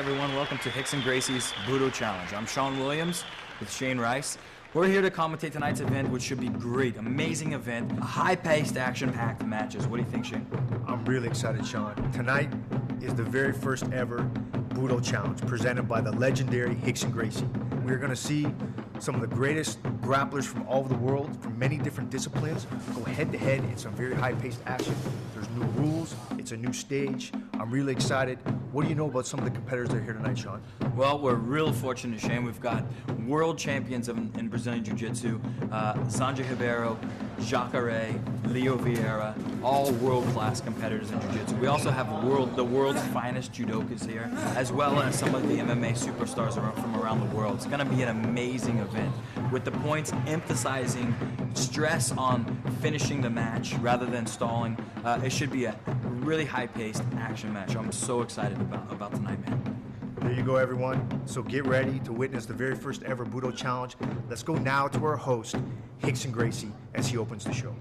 everyone, welcome to Rickson Gracie's Budo Challenge. I'm Sean Williams with Shane Rice. We're here to commentate tonight's event, which should be great. Amazing event, high-paced, action-packed matches. What do you think, Shane? I'm really excited, Sean. Tonight is the very first ever Budo Challenge presented by the legendary Rickson Gracie. We're going to see some of the greatest grapplers from all over the world, from many different disciplines, go head-to-head in some very high-paced action. There's new rules. It's a new stage. I'm really excited. What do you know about some of the competitors that are here tonight, Sean? Well, we're real fortunate, Shane. We've got world champions in Brazilian Jiu-Jitsu, Sandra Ribeiro, Jacare, Leo Vieira, all world-class competitors in Jiu-Jitsu. We also have the world's finest judokas here, as well as some of the MMA superstars from around the world. It's going to be an amazing event, with the points emphasizing stress on finishing the match rather than stalling. It should be a really high-paced action match. I'm so excited about tonight, man. There you go, everyone. So get ready to witness the very first ever Budo Challenge. Let's go now to our host, Rickson Gracie, as he opens the show.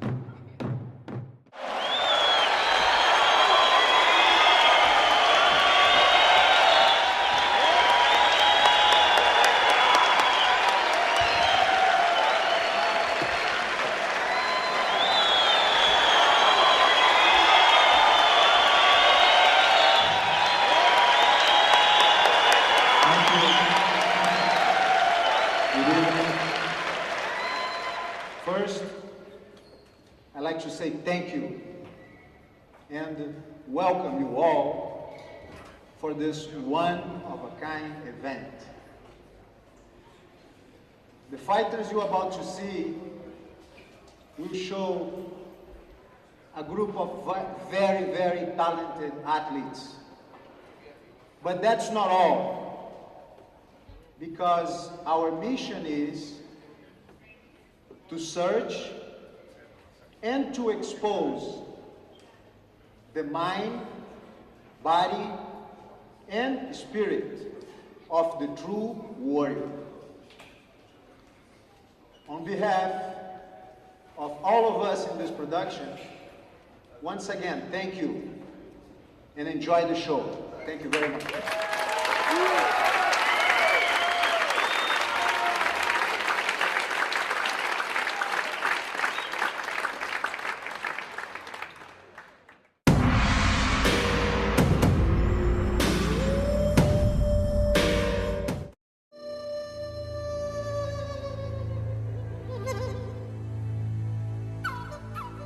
First, I'd like to say thank you and welcome you all for this one-of-a-kind event. The fighters you're about to see will show a group of very, very talented athletes. But that's not all, because our mission is to search and to expose the mind, body, and spirit of the true warrior. On behalf of all of us in this production, once again, thank you and enjoy the show. Thank you very much.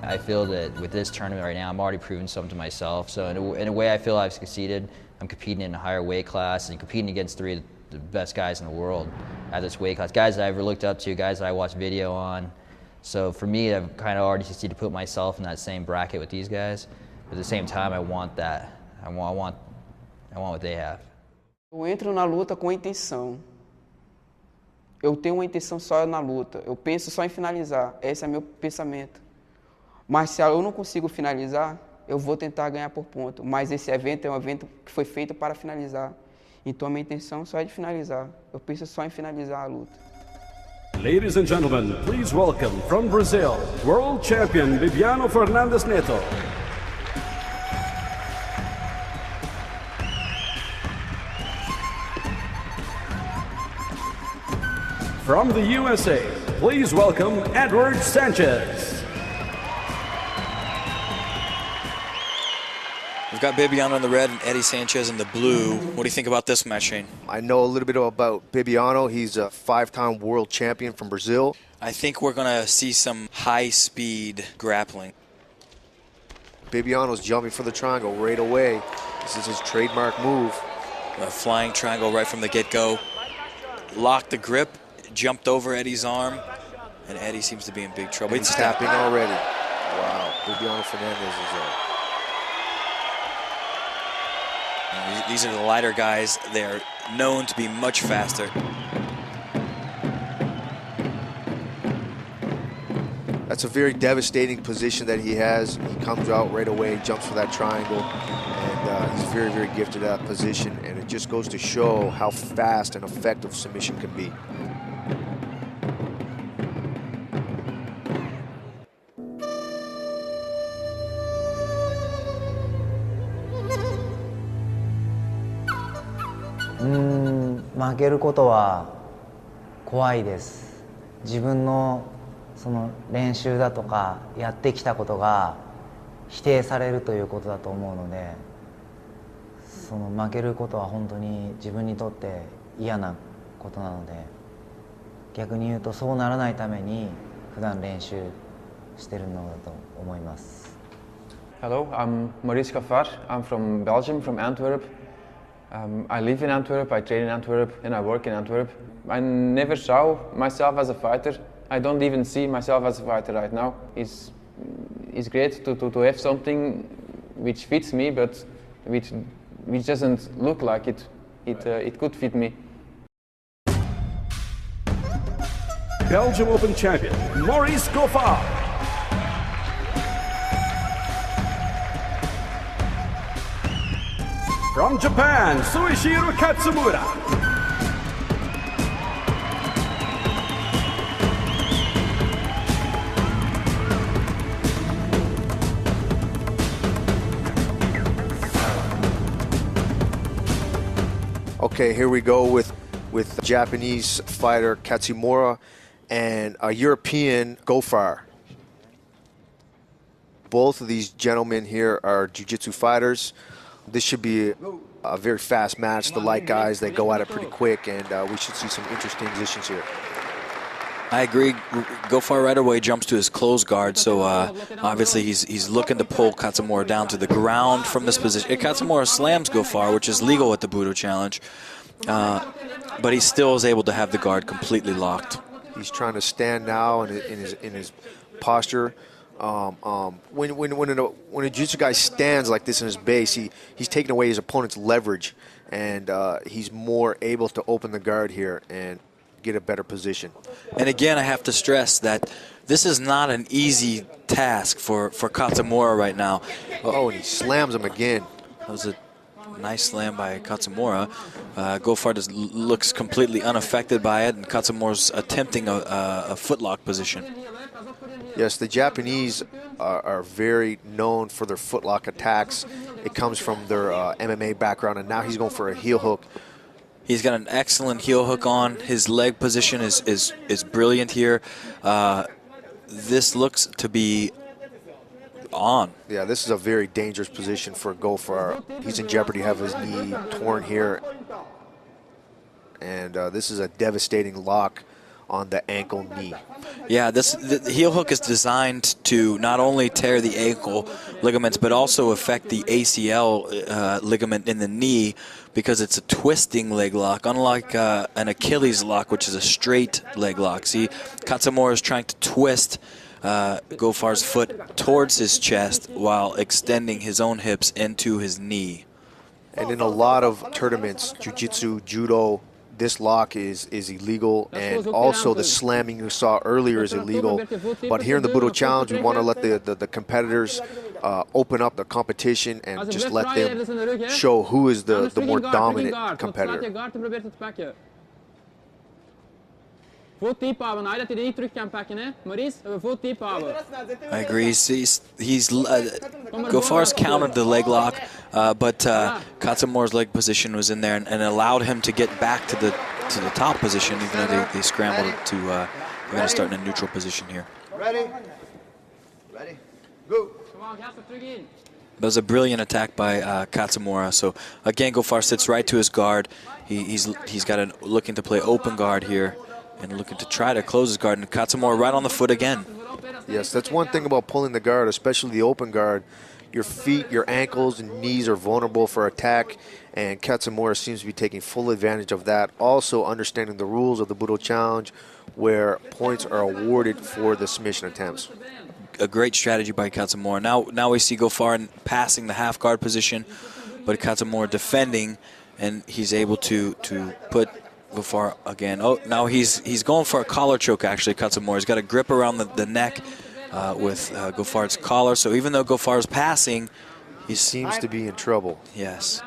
I feel that with this tournament right now, I'm already proving something to myself. So in a way, I feel I've succeeded. I'm competing in a higher weight class and competing against three of the best guys in the world at this weight class. Guys that I've ever looked up to, guys that I watch video on. So for me, I've kind of already succeeded to put myself in that same bracket with these guys. But at the same time, I want that. I want what they have. Eu entro na luta com intenção. Eu tenho uma intenção só na luta. Eu penso só em finalizar. Esse é meu pensamento. Mas se eu não consigo finalizar, eu vou tentar ganhar por ponto. Mas esse evento é um evento que foi feito para finalizar. Então a minha intenção só é de finalizar. Eu penso só em finalizar a luta. Ladies and gentlemen, please welcome from Brazil, World Champion Bibiano Fernandes Neto. From the USA, please welcome Edward Sanchez. We've got Bibiano in the red and Eddie Sanchez in the blue. What do you think about this match, Shane? I know a little bit about Bibiano. He's a 5-time world champion from Brazil. I think we're going to see some high-speed grappling. Bibiano's jumping for the triangle right away. This is his trademark move. A flying triangle right from the get-go. Locked the grip, jumped over Eddie's arm, and Eddie seems to be in big trouble. He's tapping already. Wow, Bibiano Fernandes is These are the lighter guys. They're known to be much faster. That's a very devastating position that he has. He comes out right away, jumps for that triangle, and he's very, very gifted at that position. And it just goes to show how fast and effective submission can be. 負けることは怖いです。自分のその練習だとかやってきたことが否定されるということだと思うので、その負けることは本当に自分にとって嫌なことなので、逆に言うとそうならないために普段練習してるのだと思います。Hello, I'm Maurice Gaffard. I'm from Belgium, from Antwerp. I live in Antwerp, I train in Antwerp, and I work in Antwerp. I never saw myself as a fighter. I don't even see myself as a fighter right now. It's great to have something which fits me, but which doesn't look like it. It could fit me. Belgium Open champion, Maurice Gaffard. From Japan, Suishiro Katsumura. Okay, here we go with Japanese fighter Katsumura and a European Gaffard. Both of these gentlemen here are jiu-jitsu fighters. This should be a very fast match. The light guys, they go at it pretty quick, and we should see some interesting positions here. I agree. Gaffard right away jumps to his closed guard, so obviously he's looking to pull Katsumura down to the ground from this position. Katsumura slams Gaffard, which is legal at the Budo Challenge, but he still is able to have the guard completely locked. He's trying to stand now in his posture. When a jiu-jitsu guy stands like this in his base, he's taking away his opponent's leverage, and he's more able to open the guard here and get a better position. And again, I have to stress that this is not an easy task for Katsumura right now. Oh, and he slams him again. That was a nice slam by Katsumura. Gaffard looks completely unaffected by it, and Katsumura's attempting a footlock position. Yes, the Japanese are very known for their footlock attacks. It comes from their MMA background, and now he's going for a heel hook. He's got an excellent heel hook on. His leg position is brilliant here. This looks to be on. Yeah, this is a very dangerous position for Gaffard. He's in jeopardy to have his knee torn here. And this is a devastating lock on the ankle knee. Yeah, the heel hook is designed to not only tear the ankle ligaments, but also affect the ACL ligament in the knee, because it's a twisting leg lock, unlike an Achilles lock, which is a straight leg lock. See, Katsumura is trying to twist Gaffard's foot towards his chest while extending his own hips into his knee. And in a lot of tournaments, jiu-jitsu, judo, this lock is illegal, and also the slamming you saw earlier is illegal. But here in the Budo Challenge, we want to let the competitors open up the competition and just let them show who is the more dominant competitor. I agree. Gaffard's countered the leg lock, but Katsumura's leg position was in there and allowed him to get back to the top position, even though they scrambled to they're going to start in a neutral position here. Ready? Ready? Go. That was a brilliant attack by Katsumura. So again, Gaffard sits right to his guard. He's got looking to play open guard here, and looking to try to close his guard, and Katsumura right on the foot again. Yes, that's one thing about pulling the guard, especially the open guard. Your feet, your ankles, and knees are vulnerable for attack, and Katsumura seems to be taking full advantage of that. Also understanding the rules of the Budo Challenge, where points are awarded for the submission attempts. A great strategy by Katsumura. Now we see Gaffard passing the half guard position, but Katsumura defending, and he's able to put Gaffard again. Oh, now he's going for a collar choke, actually, Katsumura. He's got a grip around the neck with Gaffard's collar. So even though Gaffard's passing, he seems to be in trouble. Yes.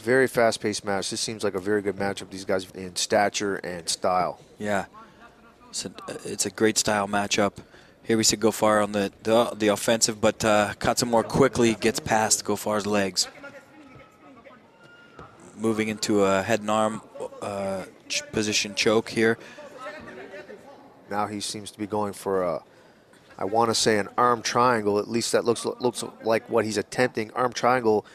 Very fast-paced match. This seems like a very good matchup. These guys in stature and style. Yeah, it's a great style matchup. Here we see Gofar on the offensive, but Katsumura quickly gets past Gofar's legs. Moving into a head and arm position choke here. Now he seems to be going for a, I want to say, an arm triangle. At least that looks like what he's attempting. Arm triangle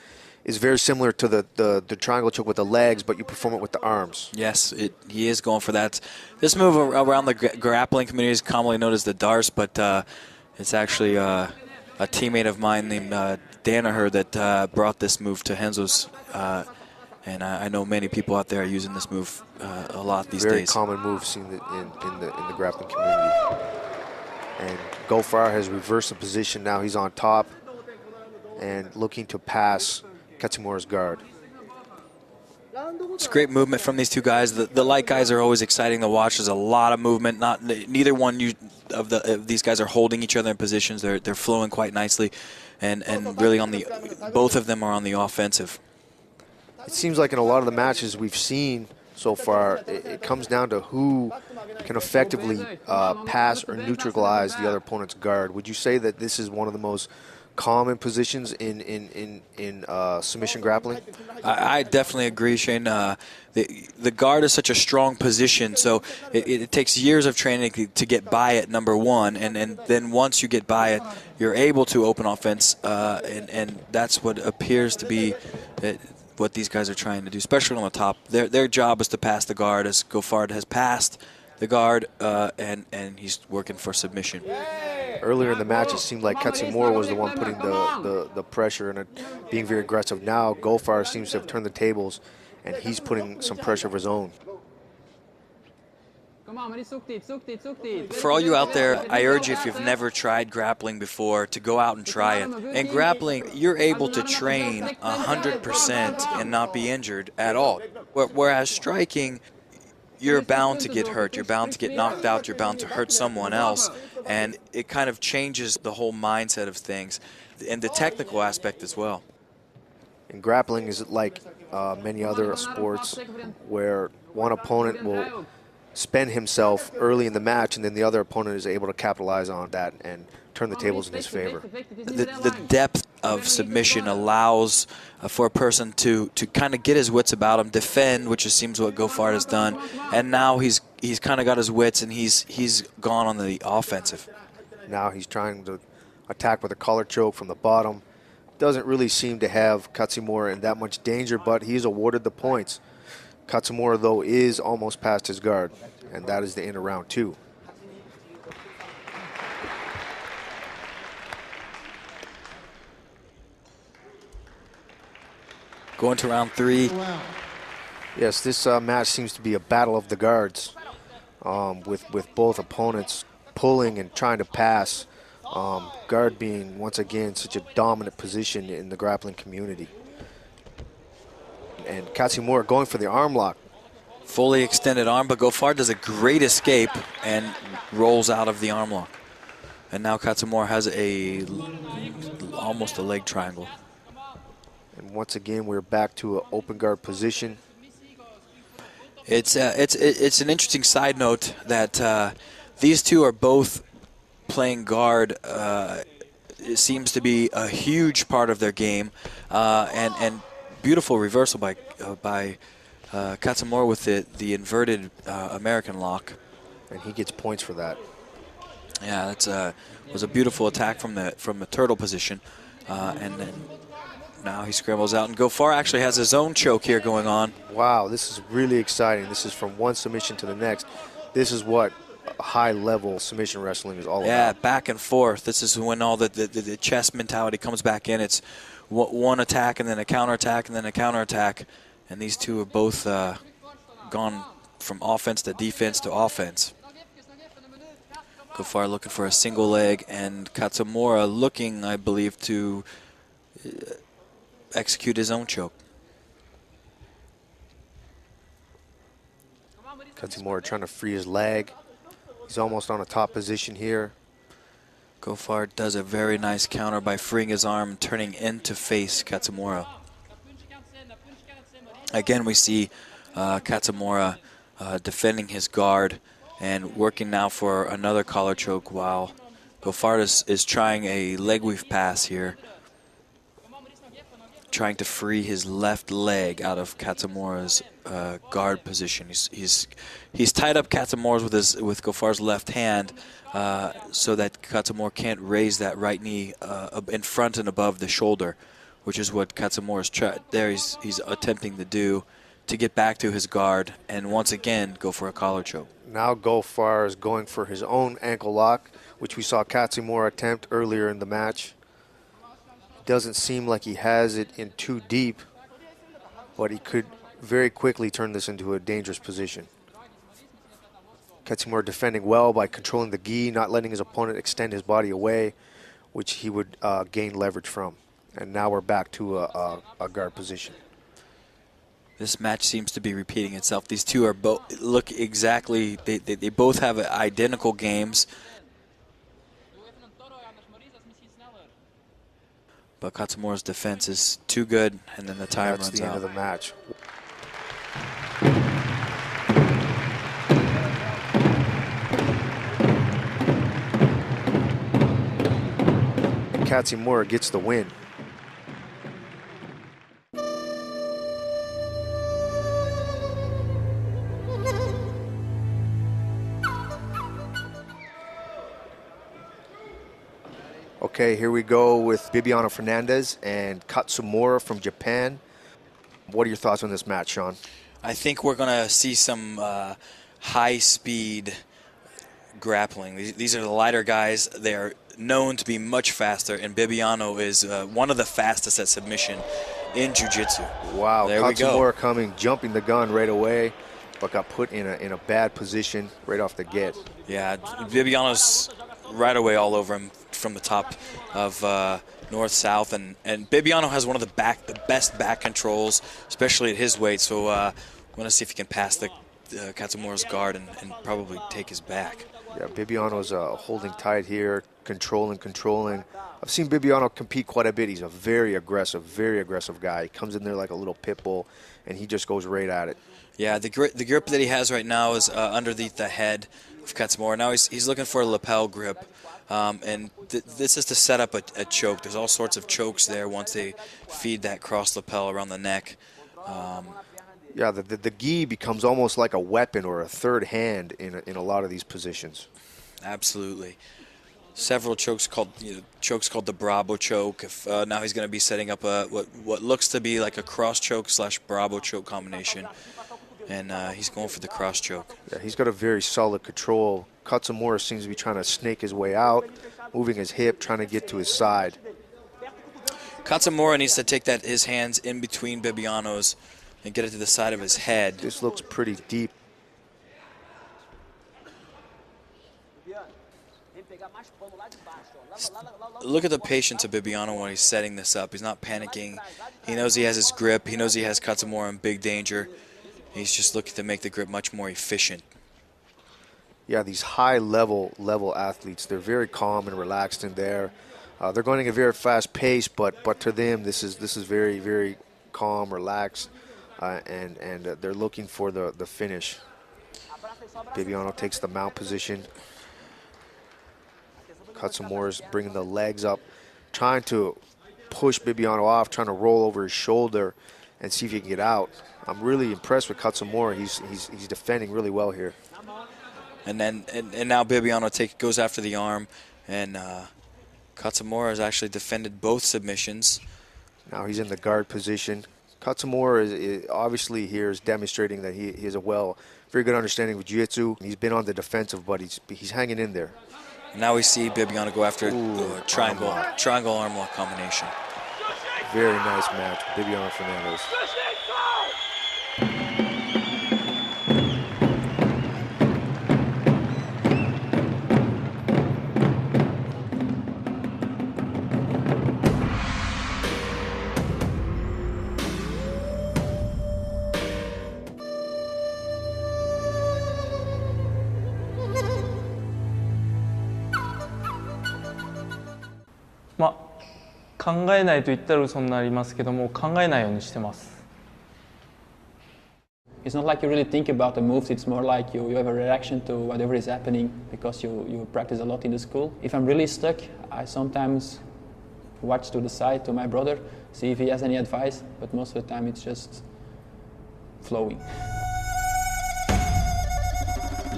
is very similar to the triangle choke with the legs, but you perform it with the arms. Yes, he is going for that. This move around the grappling community is commonly known as the Darce, but it's actually a teammate of mine named Danaher that brought this move to Renzo's, and I know many people out there are using this move a lot these days. Very common move seen in the grappling community. And Gofar has reversed the position. Now he's on top and looking to pass Katsumura's guard. It's great movement from these two guys. The light guys are always exciting to watch. There's a lot of movement. Neither one of these guys are holding each other in positions. They're flowing quite nicely, and really both of them are on the offensive. It seems like in a lot of the matches we've seen so far, it comes down to who can effectively pass or neutralize the other opponent's guard. Would you say that this is one of the most common positions in submission grappling? I definitely agree, Shane. The guard is such a strong position, so it takes years of training to get by it, number one, and then once you get by it, you're able to open offense, and that's what appears to be what these guys are trying to do, especially on the top. Their job is to pass the guard, as Gofar has passed the guard, and he's working for submission. Earlier in the match, it seemed like Katsumura was the one putting the pressure and being very aggressive. Now, Gofar seems to have turned the tables, and he's putting some pressure of his own. For all you out there, I urge you, if you've never tried grappling before, to go out and try it. In grappling, you're able to train 100% and not be injured at all. Whereas striking, you're bound to get hurt. You're bound to get knocked out. You're bound to hurt someone else. And it kind of changes the whole mindset of things and the technical aspect as well. And grappling is like many other sports where one opponent will spend himself early in the match and then the other opponent is able to capitalize on that and turn the tables in his favor. The depth of submission allows for a person to kind of get his wits about him, defend, which seems what Gofar has done, and now he's kind of got his wits and he's gone on the offensive. Now he's trying to attack with a collar choke from the bottom. Doesn't really seem to have Katsumura in that much danger, but he's awarded the points. Katsumura, though, is almost past his guard, and that is the end of round two. Going to round three. Yes, this match seems to be a battle of the guards, with both opponents pulling and trying to pass. Guard being, once again, such a dominant position in the grappling community. And Katsumura going for the arm lock. Fully extended arm, but Gofar does a great escape and rolls out of the arm lock. And now Katsumura has almost a leg triangle. And once again, we're back to an open guard position. It's an interesting side note that these two are both playing guard. It seems to be a huge part of their game, and beautiful reversal by Katsumura with the inverted American lock. And he gets points for that. Yeah, that was a beautiful attack from the turtle position, and then now he scrambles out. And Gofar actually has his own choke here going on. Wow, this is really exciting. This is from one submission to the next. This is what high-level submission wrestling is all about. Yeah, back and forth. This is when all the chess mentality comes back in. It's one attack and then a counterattack and then a counterattack. And these two have both gone from offense to defense to offense. Gofar looking for a single leg, and Katsumura looking, I believe, to execute his own choke. Katsumura trying to free his leg. He's almost on a top position here. Gofar does a very nice counter by freeing his arm and turning in to face Katsumura. Again, we see Katsumura defending his guard and working now for another collar choke while Gofar is trying a leg weave pass here, trying to free his left leg out of Katsumura's guard position. He's tied up Katsumura's with Gofar's left hand so that Katsumura can't raise that right knee in front and above the shoulder, which is what Katsumura's he's attempting to do to get back to his guard and once again go for a collar choke. Now Gofar is going for his own ankle lock, which we saw Katsumura attempt earlier in the match. Doesn't seem like he has it in too deep, but he could very quickly turn this into a dangerous position. Katsumura defending well by controlling the gi, not letting his opponent extend his body away, which he would gain leverage from. And now we're back to a guard position. This match seems to be repeating itself. These two are look exactly, they both have identical games. But Katsumura's defense is too good, and then the time runs out. That's the end of the match. Katsumura gets the win. Okay, here we go with Bibiano Fernandez and Katsumura from Japan. What are your thoughts on this match, Sean? I think we're going to see some high-speed grappling. These are the lighter guys. They are known to be much faster, and Bibiano is one of the fastest at submission in jiu-jitsu. Wow, there Katsumura coming, jumping the gun right away, but got put in a bad position right off the get. Yeah, Bibiano's right away all over him from the top of north-south, and Bibiano has one of the best back controls, especially at his weight. So I want to see if he can pass the Katsumura's guard and probably take his back. Yeah, Bibiano's holding tight here, controlling. I've seen Bibiano compete quite a bit. He's a very aggressive guy. He comes in there like a little pit bull, and he just goes right at it. Yeah, the grip that he has right now is underneath the head of Katsumura. Now he's looking for a lapel grip, and this is to set up a choke. There's all sorts of chokes there once they feed that cross lapel around the neck. Yeah, the gi becomes almost like a weapon or a third hand in a lot of these positions. Absolutely. Several chokes called the Bravo choke. Now he's going to be setting up what looks to be like a cross choke / Bravo choke combination, and he's going for the cross choke. Yeah, he's got a very solid control. Katsumura seems to be trying to snake his way out, moving his hip, trying to get to his side. Katsumura needs to take his hands in between Bibiano's and get it to the side of his head. This looks pretty deep. Look at the patience of Bibiano when he's setting this up. He's not panicking. He knows he has his grip. He knows he has Katsumura in big danger. He's just looking to make the grip much more efficient. Yeah, these high-level athletes, they're very calm and relaxed in there. They're going at a very fast pace, but to them, this is very, very calm, relaxed, and they're looking for the finish. Bibiano takes the mount position. Katsumura's bringing the legs up, trying to push Bibiano off, trying to roll over his shoulder and see if he can get out. I'm really impressed with Katsumura. He's defending really well here. And now Bibiano goes after the arm, and Katsumura has actually defended both submissions. Now he's in the guard position. Katsumura is obviously here is demonstrating that he has a very good understanding of jiu-jitsu. He's been on the defensive, but he's hanging in there. Now we see Bibiano go after triangle arm lock combination. Very nice match, Bibiano Fernandez.まあ、考えないと言ったら嘘になりますけども、考えないようにしてます。It's not like you really think about the moves, it's more like you have a reaction to whatever is happening because you practice a lot in the school. If I'm really stuck, I sometimes watch to the side to my brother, see if he has any advice, but most of the time it's just flowing.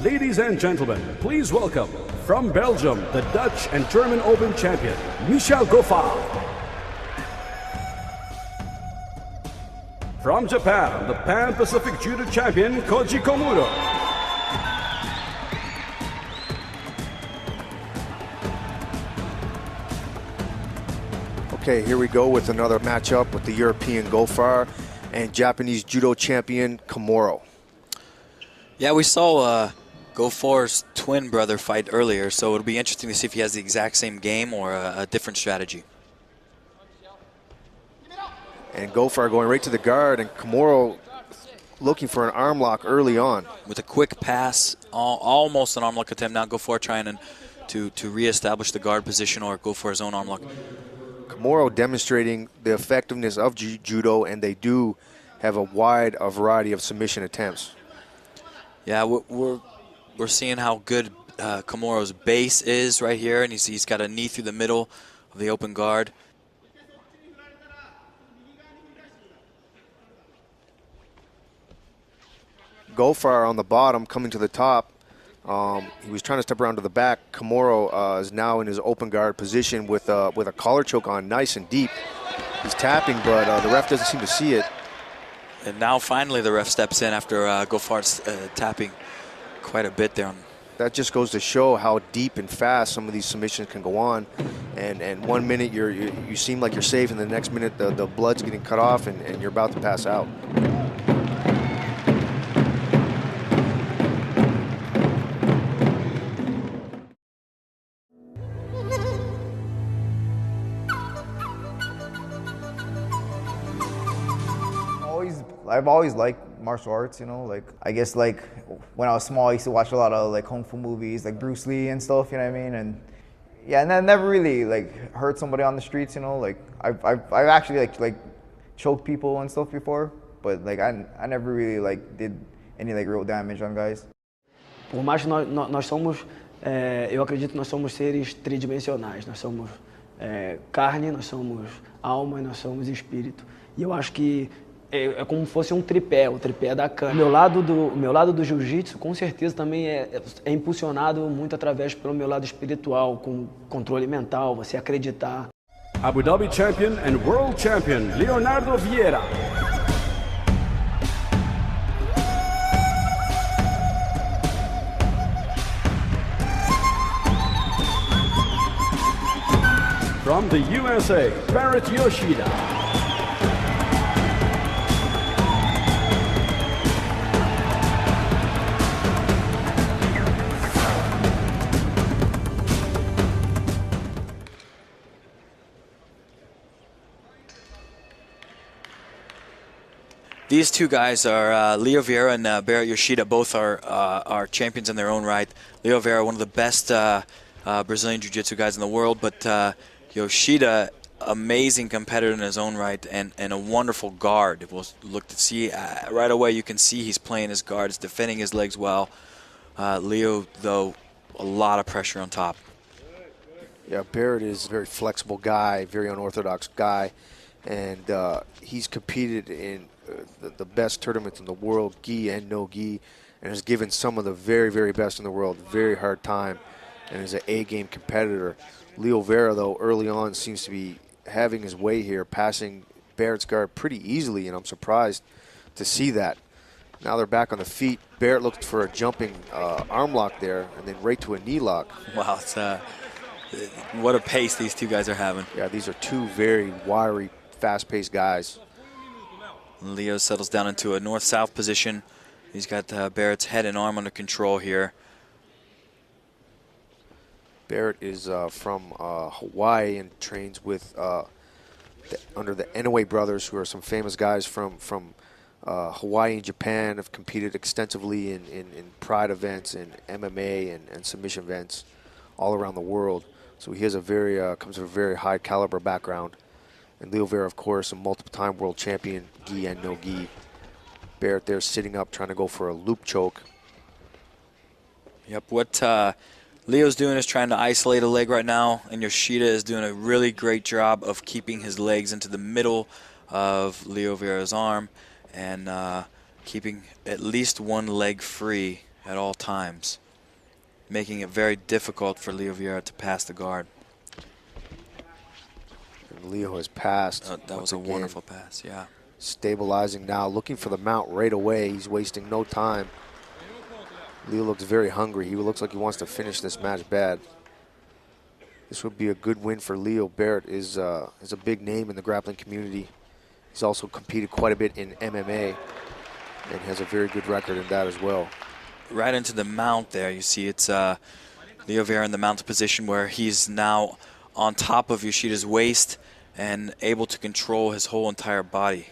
Ladies and gentlemen, please welcome, from Belgium, the Dutch and German Open champion, Michel Goffard. From Japan, the Pan-Pacific Judo champion, Koji Komuro. Okay, here we go with another matchup with the European Goffard and Japanese Judo champion, Komuro. Yeah, we saw Goffard's twin brother fight earlier, so it'll be interesting to see if he has the exact same game or a different strategy. And Goffard going right to the guard, and Komuro looking for an arm lock early on. With a quick pass, almost an arm lock attempt. Now Goffard trying to reestablish the guard position or go for his own arm lock. Komuro demonstrating the effectiveness of judo, and they do have a wide variety of submission attempts. Yeah, we're seeing how good Komuro's base is right here, and he's got a knee through the middle of the open guard. Goffard on the bottom, coming to the top. He was trying to step around to the back. Komuro is now in his open guard position with a collar choke on, nice and deep. He's tapping, but the ref doesn't seem to see it. And now finally the ref steps in after Goffard's tapping quite a bit there. That just goes to show how deep and fast some of these submissions can go on. And 1 minute you seem like you're safe, and the next minute the blood's getting cut off and you're about to pass out. I've always liked martial arts, you know, like, I guess, like, when I was small, I used to watch a lot of, like, Kung Fu movies, like Bruce Lee and stuff, you know what I mean, and, yeah, and I never really, like, hurt somebody on the streets, you know, like, I've actually, like, choked people and stuff before, but, like, I never really, like, did any, like, real damage on guys. Por mais que nós somos, eu acredito que nós somos seres tridimensionais, nós somos carne, nós somos alma e nós somos espírito, e eu acho que é como se fosse um tripé, o tripé da cana. O meu lado do jiu-jitsu, com certeza, também é impulsionado muito através pelo meu lado espiritual, com controle mental, você acreditar. Abu Dhabi champion and world champion, Leonardo Vieira. From the USA, Barrett Yoshida. These two guys are Leo Vieira and Barrett Yoshida. Both are champions in their own right. Leo Vieira, one of the best Brazilian Jiu-Jitsu guys in the world, but Yoshida, amazing competitor in his own right, and a wonderful guard. We'll look to see right away. You can see he's playing his guard, he's defending his legs well. Leo, though, a lot of pressure on top. Yeah, Barrett is a very flexible guy, very unorthodox guy, and he's competed in the best tournaments in the world, gi and no gi, and has given some of the very, very best in the world a very hard time, and is an A-game competitor. Leo Vieira, though, early on seems to be having his way here, passing Barrett's guard pretty easily, and I'm surprised to see that. Now they're back on the feet. Barrett looked for a jumping arm lock there, and then right to a knee lock. Wow, it's, what a pace these two guys are having. Yeah, these are two very wiry, fast-paced guys. Leo settles down into a north-south position. He's got Barrett's head and arm under control here. Barrett is from Hawaii and trains with under the Inoue brothers, who are some famous guys from Hawaii and Japan, have competed extensively in pride events and MMA and submission events all around the world. So he has a very comes from a very high caliber background. And Leo Vieira, of course, a multiple-time world champion, gi and no gi. Barrett there sitting up, trying to go for a loop choke. Yep, what Leo's doing is trying to isolate a leg right now, and Yoshida is doing a really great job of keeping his legs into the middle of Leo Vieira's arm and keeping at least one leg free at all times, making it very difficult for Leo Vieira to pass the guard. And Leo has passed. That was a wonderful pass, yeah. Stabilizing now, looking for the mount right away. He's wasting no time. Leo looks very hungry. He looks like he wants to finish this match bad. This would be a good win for Leo. Barrett is a big name in the grappling community. He's also competed quite a bit in MMA and has a very good record in that as well. Right into the mount there. You see it's Leo Vieira in the mounted position where he's now on top of Yoshida's waist and able to control his whole entire body.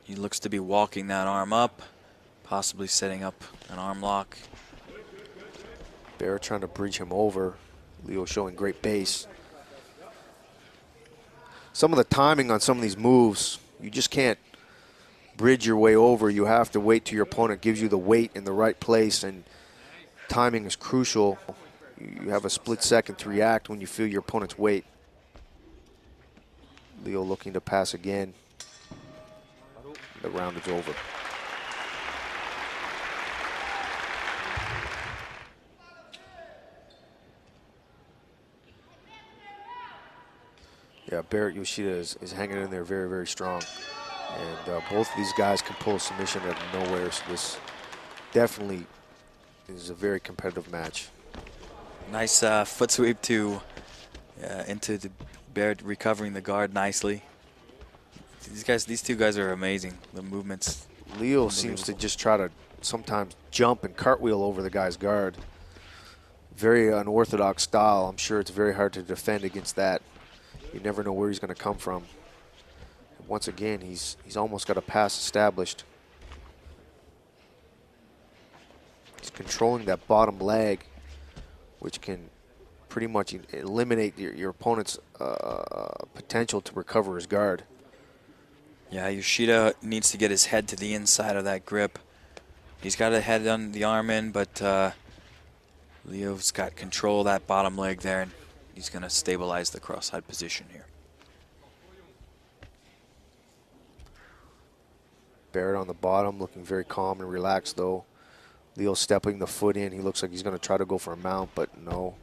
He looks to be walking that arm up, possibly setting up an arm lock. Barrett trying to bridge him over. Leo showing great base. Some of the timing on some of these moves, you just can't bridge your way over. You have to wait till your opponent gives you the weight in the right place, and timing is crucial. You have a split second to react when you feel your opponent's weight. Leo looking to pass again. The round is over. Yeah, Barrett Yoshida is hanging in there very, very strong. And both of these guys can pull a submission out of nowhere, so this definitely is a very competitive match. Nice foot sweep to into the Barrett, recovering the guard nicely. These two guys are amazing. The movements. Leo seems to just try to sometimes jump and cartwheel over the guy's guard. Very unorthodox style. I'm sure it's very hard to defend against that. You never know where he's going to come from. And once again, he's almost got a pass established. He's controlling that bottom leg, which can pretty much eliminate your opponent's potential to recover his guard. Yeah, Yoshida needs to get his head to the inside of that grip. He's got a head on the arm in, but Leo's got control of that bottom leg there, and he's going to stabilize the cross-side position here. Barrett on the bottom, looking very calm and relaxed, though. Leo stepping the foot in. He looks like he's going to try to go for a mount, but no.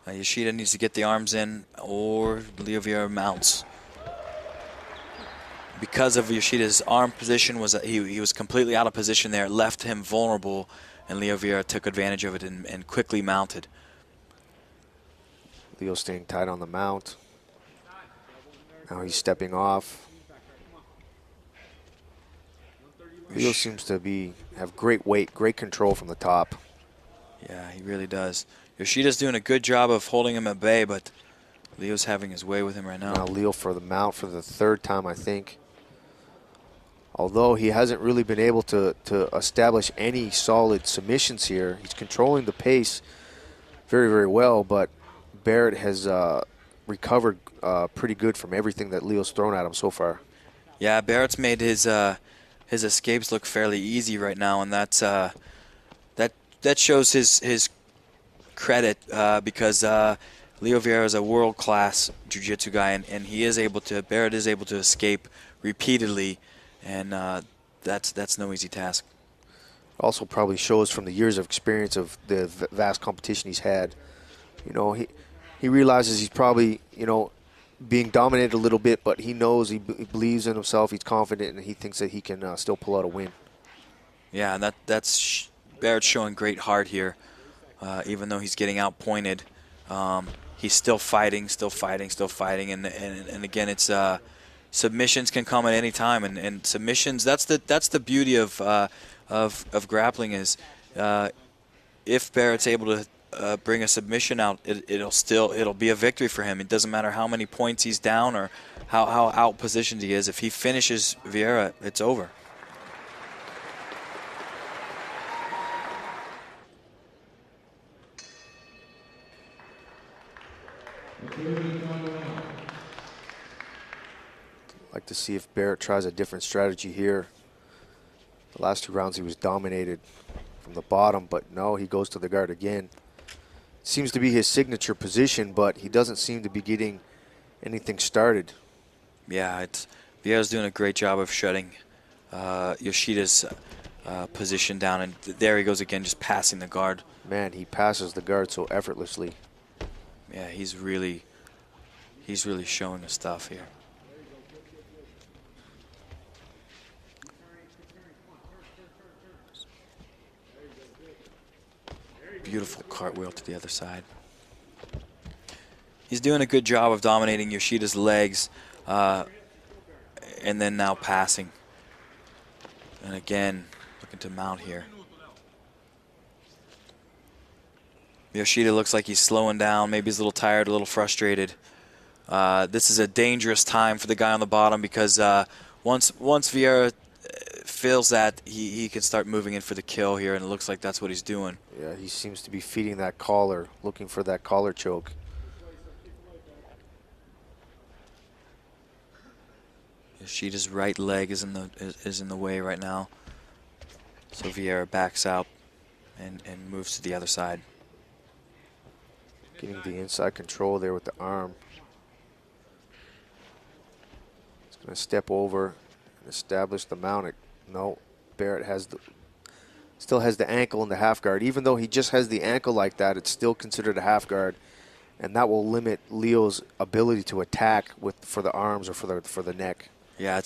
Yoshida needs to get the arms in, or Leo Vieira mounts. Because of Yoshida's arm position, he was completely out of position there. It left him vulnerable, and Leo Vieira took advantage of it and quickly mounted. Leo staying tight on the mount. Now he's stepping off. Leo seems to have great weight, great control from the top. Yeah, he really does. Yoshida's doing a good job of holding him at bay, but Leo's having his way with him right now. Now Leo for the mount for the third time, I think. Although he hasn't really been able to establish any solid submissions here. He's controlling the pace very, very well, but Barrett has recovered pretty good from everything that Leo's thrown at him so far. Yeah, Barrett's made his escapes look fairly easy right now, and that's that shows his credit because Leo Vieira is a world-class jiu-jitsu guy, and Barrett is able to escape repeatedly, and that's no easy task. Also probably shows from the years of experience of the vast competition he's had. You know, he realizes he's probably, being dominated a little bit, but he knows he believes in himself, he's confident, and he thinks that he can still pull out a win. Yeah, and that's Barrett's showing great heart here. Even though he's getting outpointed, he's still fighting, and again, it's submissions can come at any time, and submissions. That's the beauty of grappling is if Barrett's able to bring a submission out, it'll be a victory for him. It doesn't matter how many points he's down or how out positioned he is. If he finishes Vieira, it's over. Like to see if Barrett tries a different strategy here. The last 2 rounds he was dominated from the bottom, but no, he goes to the guard again. Seems to be his signature position, but he doesn't seem to be getting anything started. Yeah, Vieira's doing a great job of shutting Yoshida's position down, and there he goes again, just passing the guard. Man, he passes the guard so effortlessly. Yeah, he's really showing us stuff here. Beautiful cartwheel to the other side. He's doing a good job of dominating Yoshida's legs, and then now passing. And again, looking to mount here. Yoshida looks like he's slowing down. Maybe he's a little tired, a little frustrated. This is a dangerous time for the guy on the bottom because once Vieira feels that, he can start moving in for the kill here, and it looks like that's what he's doing. Yeah, he seems to be feeding that collar, looking for that collar choke. Yoshida's right leg is in the way right now. So Vieira backs out and moves to the other side. Getting the inside control there with the arm. He's going to step over and establish the mount. No, Barrett still has the ankle in the half guard. Even though he just has the ankle like that, it's still considered a half guard, and that will limit Leo's ability to attack for the arms or for the neck. Yeah,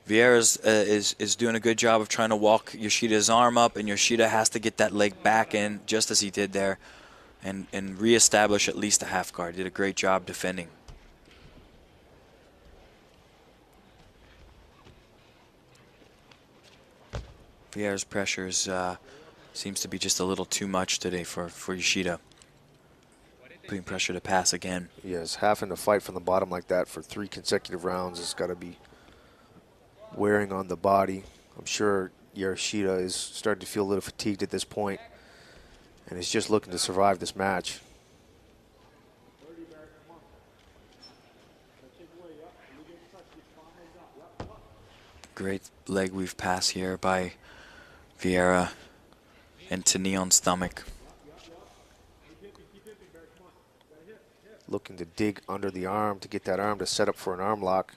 Vieira's is doing a good job of trying to walk Yoshida's arm up, and Yoshida has to get that leg back in just as he did there, and reestablish at least a half guard. Did a great job defending. Vieira's pressures seems to be just a little too much today for Yoshida. Putting pressure to pass again. Yes, having to fight from the bottom like that for 3 consecutive rounds has got to be wearing on the body. I'm sure Yoshida is starting to feel a little fatigued at this point and is just looking to survive this match. Great leg weave pass here by Vieira into knee on stomach. Looking to dig under the arm to get that arm to set up for an arm lock.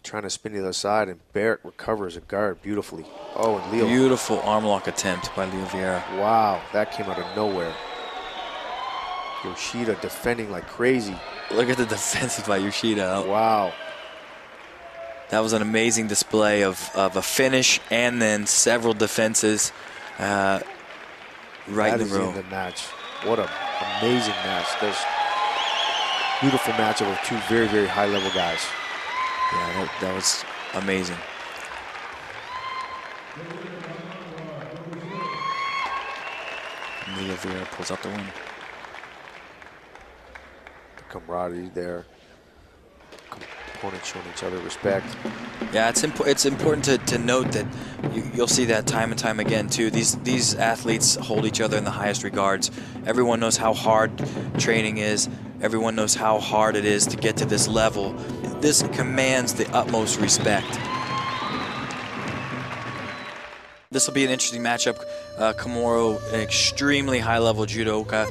Trying to spin to the other side, and Barrett recovers a guard beautifully. Oh, and Leo. Beautiful arm lock attempt by Leo Vieira. Wow, that came out of nowhere. Yoshida defending like crazy. Look at the defense by Yoshida. Wow. That was an amazing display of a finish and then several defenses right in the row. The match. What an amazing match. There's beautiful matchup of 2 very, very high-level guys. Yeah, that was amazing. Leo Vieira pulls out the win. The camaraderie there. Opponents showing each other respect. Yeah, it's important to note that you'll see that time and time again too. These athletes hold each other in the highest regards. Everyone knows how hard training is. Everyone knows how hard it is to get to this level. This commands the utmost respect. This will be an interesting matchup. Komuro, an extremely high-level judoka.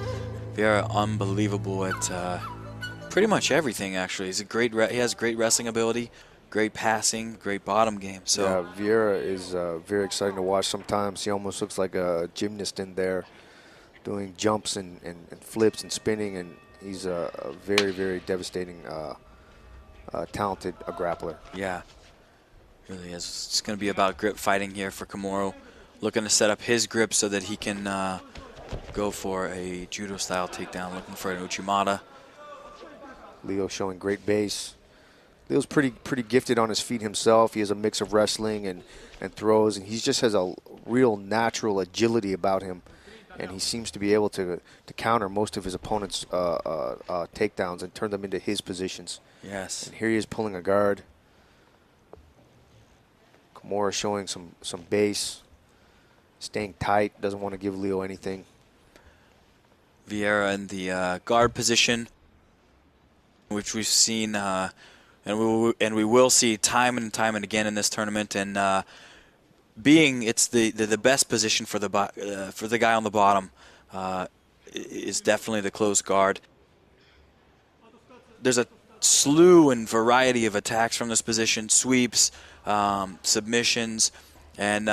Vieira, unbelievable at pretty much everything. Actually, he has great wrestling ability, great passing, great bottom game. So yeah, Vieira is very exciting to watch. Sometimes he almost looks like a gymnast in there, doing jumps and flips and spinning, and he's a very, very devastating, talented grappler. Yeah, really is. It's going to be about grip fighting here for Komuro, looking to set up his grip so that he can go for a judo-style takedown, looking for an Uchimata. Leo showing great base. Leo's pretty gifted on his feet himself. He has a mix of wrestling and throws, and he just has a real natural agility about him. And he seems to be able to counter most of his opponent's takedowns and turn them into his positions. Yes. And here he is pulling a guard. Komuro showing some base, staying tight, doesn't want to give Leo anything. Vieira in the guard position, which we've seen and we will see time and time and again in this tournament. And it's the best position for the guy on the bottom is definitely the close guard. There's a slew and variety of attacks from this position: sweeps, submissions, and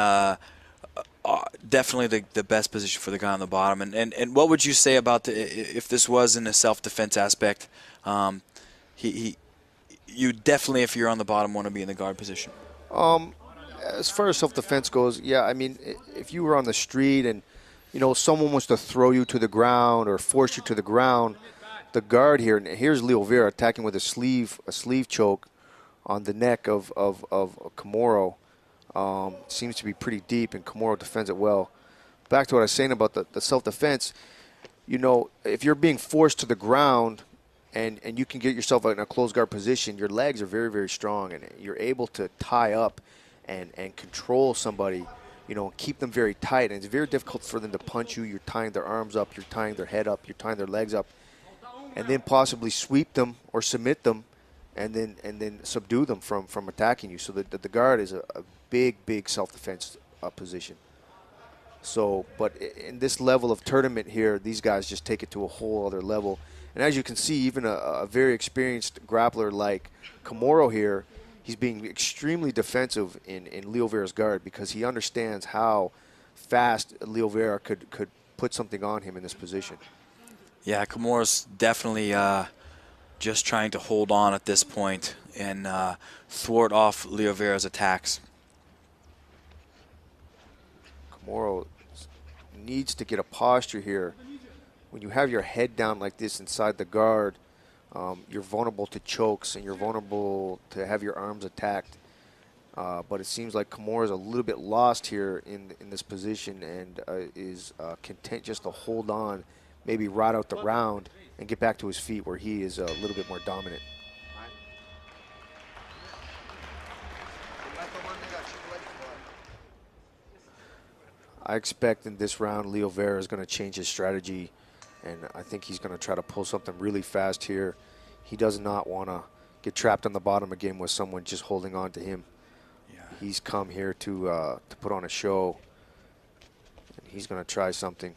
definitely the best position for the guy on the bottom. And what would you say about if this was in a self-defense aspect? You definitely, if you're on the bottom, want to be in the guard position. As far as self-defense goes, yeah, I mean, if you were on the street and, someone wants to throw you to the ground or force you to the ground, the guard here, and here's Leo Vera attacking with a sleeve choke on the neck of Komoro. Seems to be pretty deep, and Komoro defends it well. Back to what I was saying about the self-defense, if you're being forced to the ground and you can get yourself in a closed guard position, your legs are very, very strong, and you're able to tie up and control somebody, and keep them very tight. And it's very difficult for them to punch you. You're tying their arms up, you're tying their head up, you're tying their legs up, and then possibly sweep them or submit them and then subdue them from attacking you. So the guard is a big self-defense position. So, but in this level of tournament here, these guys just take it to a whole other level. And as you can see, even a very experienced grappler like Komoro here, he's being extremely defensive in Leo Vera's guard because he understands how fast Leo Vera could put something on him in this position. Yeah, Komoro's definitely just trying to hold on at this point and thwart off Leo Vera's attacks. Komoro needs to get a posture here. When you have your head down like this inside the guard, you're vulnerable to chokes and you're vulnerable to have your arms attacked. But it seems like Komoro is a little bit lost here in this position and is content just to hold on, maybe ride out the round and get back to his feet where he is a little bit more dominant. I expect in this round Leo Vera is going to change his strategy, and I think he's going to try to pull something really fast here. He does not want to get trapped on the bottom again with someone just holding on to him. Yeah. He's come here to put on a show, and he's going to try something.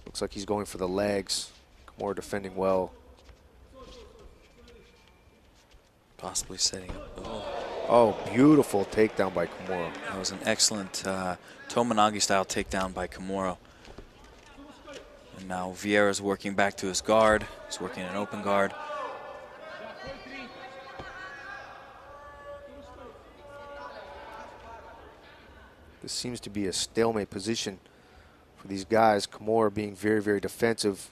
Looks like he's going for the legs. Komoro defending well. Possibly setting up. Oh, beautiful takedown by Komoro. That was an excellent Tominagi-style takedown by Komoro. And now Vieira's working back to his guard. He's working an open guard. This seems to be a stalemate position for these guys. Komoro being very, very defensive.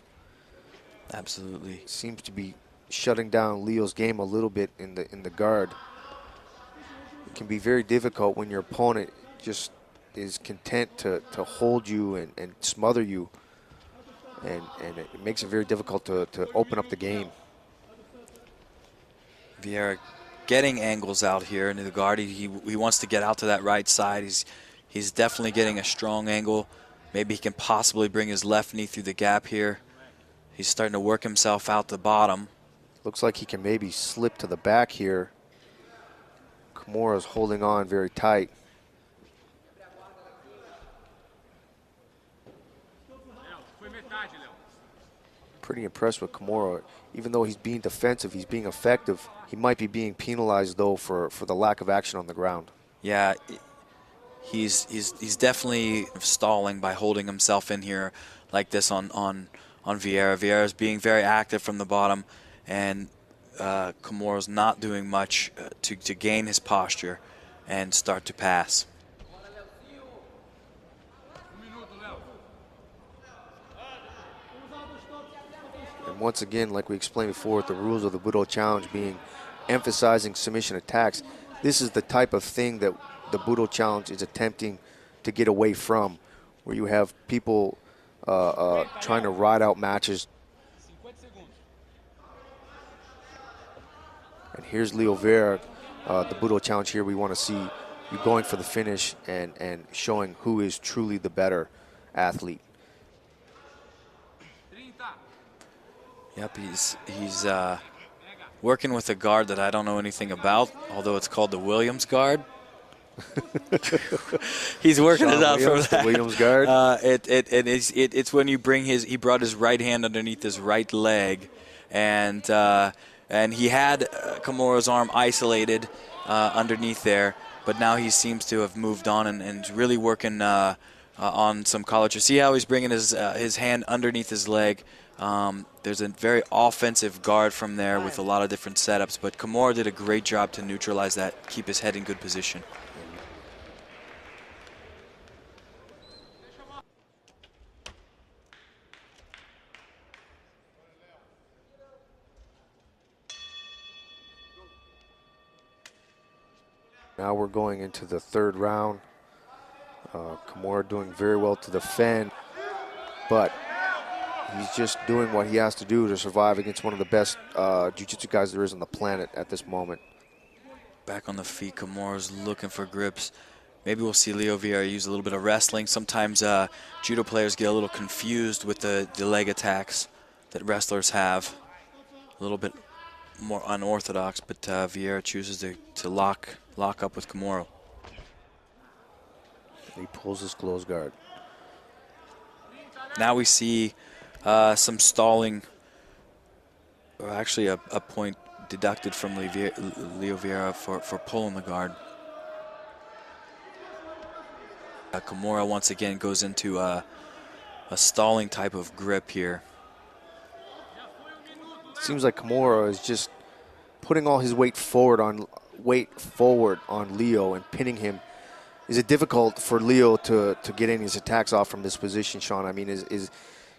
Absolutely. Seems to be shutting down Leo's game a little bit in the guard. It can be very difficult when your opponent just is content to hold you and smother you. And it makes it very difficult to open up the game. Vieira getting angles out here into the guard. He wants to get out to that right side. He's definitely getting a strong angle. Maybe he can possibly bring his left knee through the gap here. He's starting to work himself out the bottom. Looks like he can maybe slip to the back here. Komoro's holding on very tight. Pretty impressed with Komoro. Even though he's being defensive, he's being effective. He might be being penalized, though, for the lack of action on the ground. Yeah, he's definitely stalling by holding himself in here like this on Vieira. Vieira's being very active from the bottom, and Komoro's not doing much to gain his posture and start to pass. And once again, like we explained before, with the rules of the Budo Challenge being emphasizing submission attacks, this is the type of thing that the Budo Challenge is attempting to get away from, where you have people trying to ride out matches. And here's Leo Vera, the Budo Challenge here. We want to see you going for the finish and showing who is truly the better athlete. Yep, he's working with a guard that I don't know anything about, although it's called the Williams guard. He's working it out from that. Williams guard. It's when you bring he brought his right hand underneath his right leg, and he had Kimura's arm isolated underneath there, but now he seems to have moved on and really working on some collar. See how he's bringing his hand underneath his leg. There's a very offensive guard from there with a lot of different setups, but Kimura did a great job to neutralize that, keep his head in good position. Now we're going into the third round. Kimura doing very well to defend, but he's just doing what he has to do to survive against one of the best jiu-jitsu guys there is on the planet at this moment. Back on the feet, Kimura's looking for grips. Maybe we'll see Leo Vieira use a little bit of wrestling. Sometimes judo players get a little confused with the leg attacks that wrestlers have. A little bit more unorthodox, but Vieira chooses to lock up with Kimura. He pulls his close guard. Now we see some stalling, or actually a point deducted from Leo Vieira for pulling the guard. Kimura once again goes into a stalling type of grip here. Seems like Kimura is just putting all his weight forward on Leo and pinning him. Is it difficult for Leo to get any of his attacks off from this position, Sean? I mean, is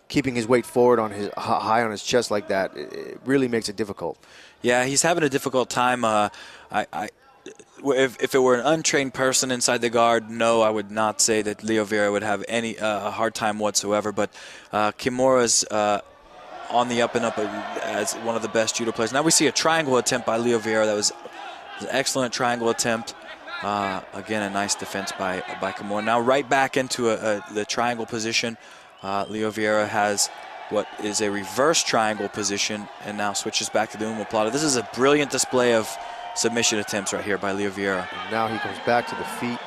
keeping his weight forward on his high on his chest like that, it really makes it difficult. Yeah, he's having a difficult time. If it were an untrained person inside the guard, no, I would not say that Leo Vieira would have any hard time whatsoever. But Kimura's on the up and up as one of the best judo players. Now we see a triangle attempt by Leo Vieira. That was an excellent triangle attempt. Again, a nice defense by Kimura. Now right back into the triangle position. Leo Vieira has what is a reverse triangle position and now switches back to the omoplata. This is a brilliant display of submission attempts right here by Leo Vieira. And now he comes back to the feet.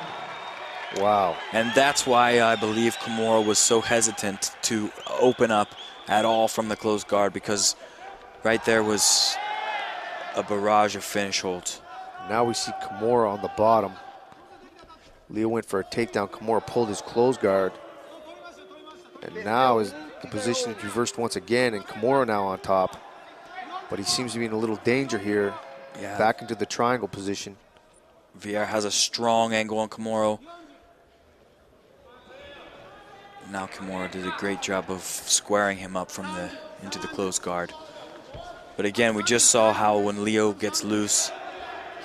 Wow. And that's why I believe Kimura was so hesitant to open up at all from the closed guard, because right there was a barrage of finish holds. Now we see Kimura on the bottom. Leo went for a takedown. Kimura pulled his closed guard. And now is the position is reversed once again, and Kimura now on top. But he seems to be in a little danger here. Yeah. Back into the triangle position. Vieira has a strong angle on Kimura. Now Kimura did a great job of squaring him up into the closed guard. But again, we just saw how when Leo gets loose,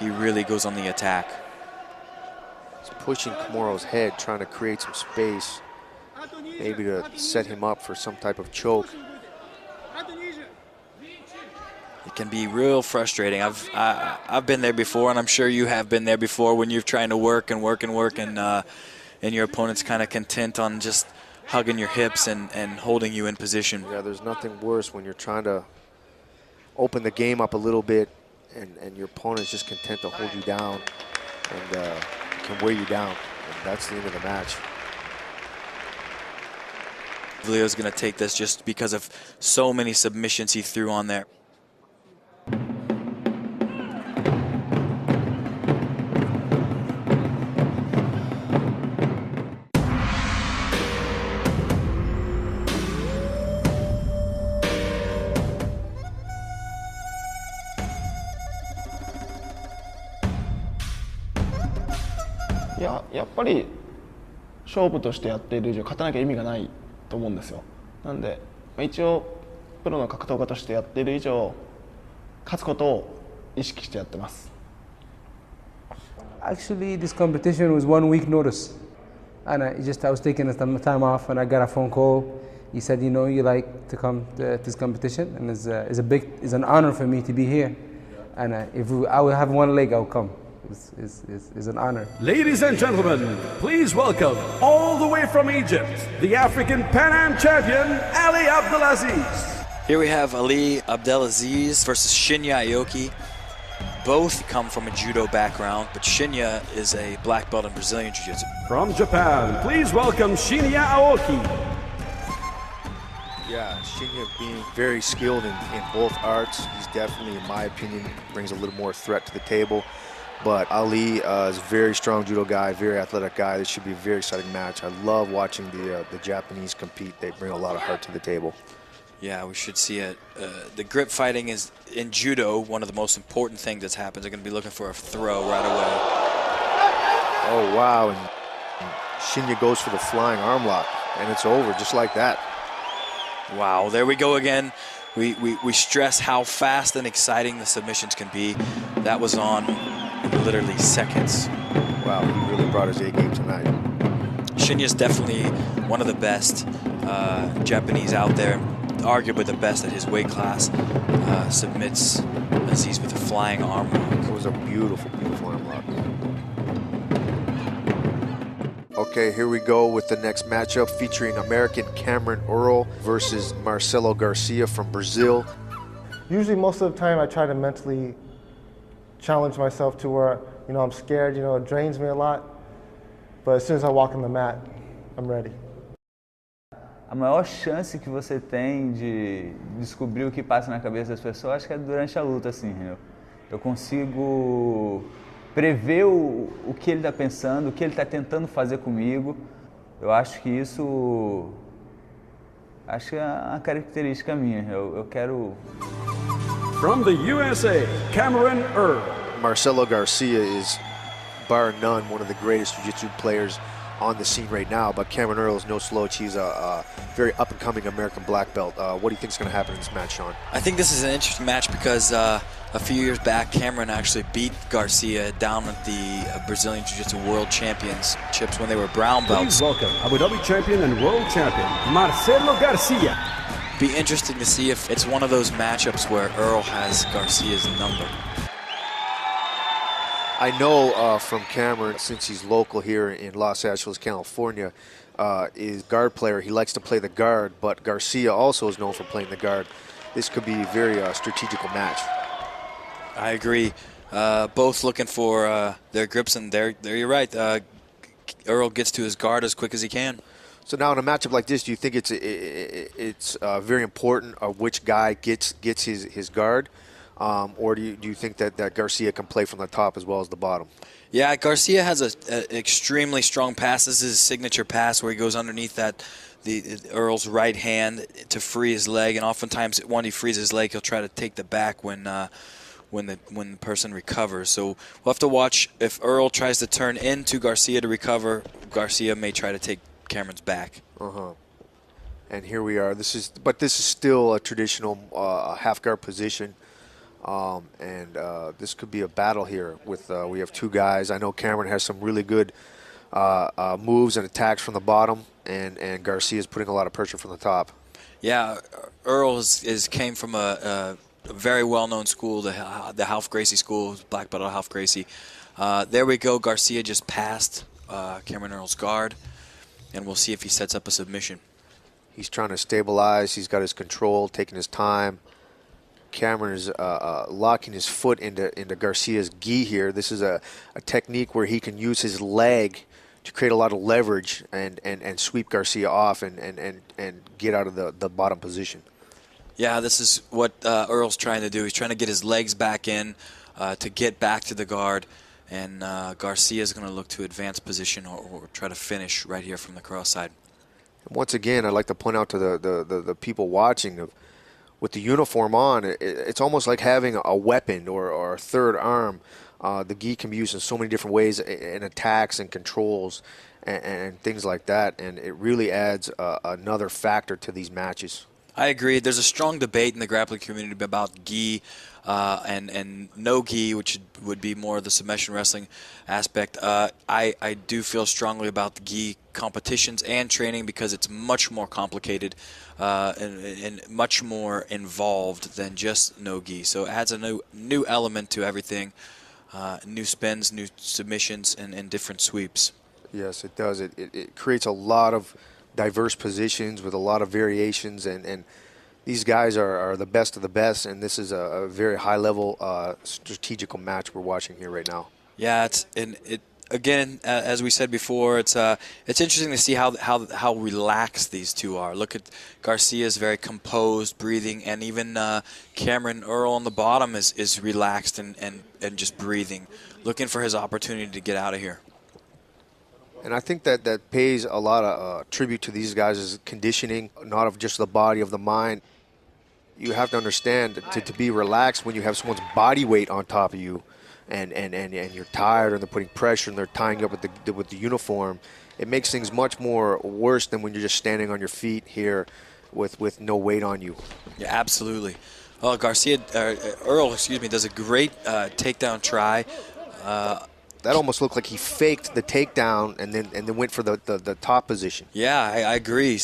he really goes on the attack. He's pushing Kimura's head, trying to create some space, maybe to set him up for some type of choke. It can be real frustrating. I've been there before, and I'm sure you have been there before, when you're trying to work and your opponent's kind of content on just hugging your hips and holding you in position. Yeah, there's nothing worse when you're trying to open the game up a little bit and your opponent's just content to hold you down and can wear you down. And that's the end of the match. Leo's going to take this just because of so many submissions he threw on there.やっぱり勝負としてやっている以上勝たなきゃ意味がないと思うんですよ。なんで一応プロの格闘家としてやっている以上勝つことを意識してやってます。Actually, this competition was 1 week notice, and I was taking some time off, and I got a phone call. He said, you know, you like to come to this competition, and it's an honor for me to be here. And if I will have one leg, I'll come. It's an honor. Ladies and gentlemen, please welcome, all the way from Egypt, the African Pan Am champion, Ali Abdelaziz. Here we have Ali Abdelaziz versus Shinya Aoki. Both come from a judo background, but Shinya is a black belt in Brazilian Jiu-Jitsu. From Japan, please welcome Shinya Aoki. Yeah, Shinya being very skilled in both arts. He's definitely, in my opinion, brings a little more threat to the table. But Ali is a very strong judo guy, very athletic guy. This should be a very exciting match. I love watching the Japanese compete. They bring a lot of heart to the table. Yeah, we should see it. The grip fighting is, in judo, one of the most important things that's happened. They're going to be looking for a throw right away. Oh, wow. And Shinya goes for the flying arm lock, and it's over just like that. Wow, there we go again. We stress how fast and exciting the submissions can be. That was on in literally seconds. Wow, he really brought his A game tonight. Shinya's definitely one of the best Japanese out there, arguably the best at his weight class. Submits Aziz with a flying arm lock. It was a beautiful, beautiful arm lock. Okay, here we go with the next matchup featuring American Cameron Earl versus Marcelo Garcia from Brazil. Usually most of the time I try to mentally challenge myself to where, I'm scared, it drains me a lot. But as soon as I walk on the mat, I'm ready. A maior chance que você tem de descobrir o que passa na cabeça das pessoas, acho que é durante a luta, assim, entendeu? Eu consigo prever o que ele está pensando, o que ele está tentando fazer comigo. Eu acho que isso é uma característica minha. Eu quero... From the USA, Cameron Earl. Marcelo Garcia is, bar none, one of the greatest jiu-jitsu players on the scene right now, but Cameron Earl is no slouch. He's a very up-and-coming American black belt. What do you think is going to happen in this match, Sean? I think this is an interesting match because a few years back, Cameron actually beat Garcia down at the Brazilian Jiu-Jitsu World Championships when they were brown belts. Please welcome Abu Dhabi champion and world champion, Marcelo Garcia. Be interesting to see if it's one of those matchups where Earl has Garcia's number. I know from Cameron, since he's local here in Los Angeles, California, is guard player. He likes to play the guard, but Garcia also is known for playing the guard. This could be a very strategical match. I agree. Both looking for their grips, and there you're right. Earl gets to his guard as quick as he can. So now in a matchup like this, do you think it's very important which guy gets his guard? Or do you think that Garcia can play from the top as well as the bottom? Yeah, Garcia has an extremely strong pass. This is his signature pass where he goes underneath the Earl's right hand to free his leg, and oftentimes when he frees his leg, he'll try to take the back when the person recovers. So we'll have to watch if Earl tries to turn into Garcia to recover. Garcia may try to take Cameron's back. And here we are. This is still a traditional half guard position. This could be a battle here with we have two guys. I know Cameron has some really good moves and attacks from the bottom, and Garcia is putting a lot of pressure from the top. Yeah, Earl came from a very well-known school, the Half Gracie school, black belt at Half Gracie. There we go. Garcia just passed Cameron Earl's guard, and we'll see if he sets up a submission. He's trying to stabilize. He's got his control, taking his time. Cameron is locking his foot into Garcia's gi here. This is a technique where he can use his leg to create a lot of leverage and sweep Garcia off and get out of the bottom position. Yeah, this is what Earl's trying to do. He's trying to get his legs back in to get back to the guard, and Garcia is going to look to advance position or try to finish right here from the cross side. Once again, I'd like to point out to the people watching with the uniform on, it's almost like having a weapon or a third arm. The gi can be used in so many different ways in attacks and controls and things like that, and it really adds another factor to these matches. I agree. There's a strong debate in the grappling community about gi and no gi, which would be more of the submission wrestling aspect. I do feel strongly about the gi competitions and training because it's much more complicated and much more involved than just no gi. So it adds a new element to everything, new spins, new submissions, and different sweeps. Yes, it does. It creates a lot of diverse positions with a lot of variations, and These guys are the best of the best, and this is a very high-level strategical match we're watching here right now. Yeah, again, as we said before, it's interesting to see how relaxed these two are. Look at Garcia's very composed, breathing, and even Cameron Earl on the bottom is relaxed and just breathing, looking for his opportunity to get out of here. And I think that pays a lot of tribute to these guys' conditioning, not of just the body, of the mind. You have to understand to be relaxed when you have someone's body weight on top of you, and you're tired, and they're putting pressure, and they're tying you up with the uniform. It makes things much more worse than when you're just standing on your feet here with no weight on you. Yeah, absolutely. Well, Earl does a great takedown try. That almost looked like he faked the takedown and then went for the top position. Yeah, I agree.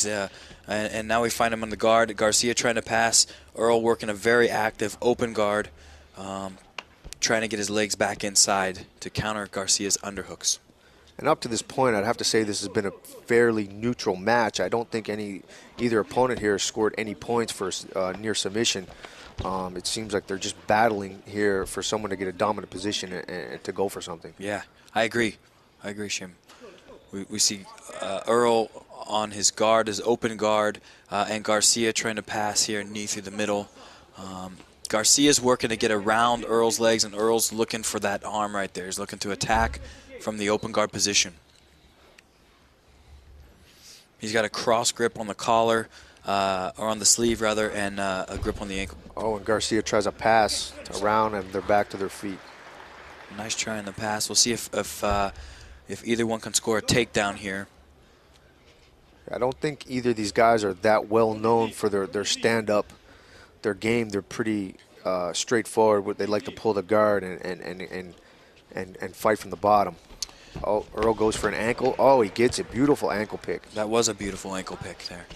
And now we find him on the guard. Garcia trying to pass. Earl working a very active open guard, trying to get his legs back inside to counter Garcia's underhooks. And up to this point, I'd have to say this has been a fairly neutral match. I don't think either opponent here has scored any points for near submission. It seems like they're just battling here for someone to get a dominant position and to go for something. Yeah, I agree, Shim. We see Earl on his guard, his open guard, and Garcia trying to pass here, knee through the middle. Garcia's working to get around Earl's legs, and Earl's looking for that arm right there. He's looking to attack from the open guard position. He's got a cross grip on the collar, or on the sleeve rather, and a grip on the ankle. Oh, and Garcia tries a pass around, and they're back to their feet. Nice try in the pass. We'll see if either one can score a takedown here. I don't think either of these guys are that well known for their stand-up, their game. They're pretty straightforward. They like to pull the guard and fight from the bottom. Oh, Earl goes for an ankle. Oh, he gets it. Beautiful ankle pick. That was a beautiful ankle pick there.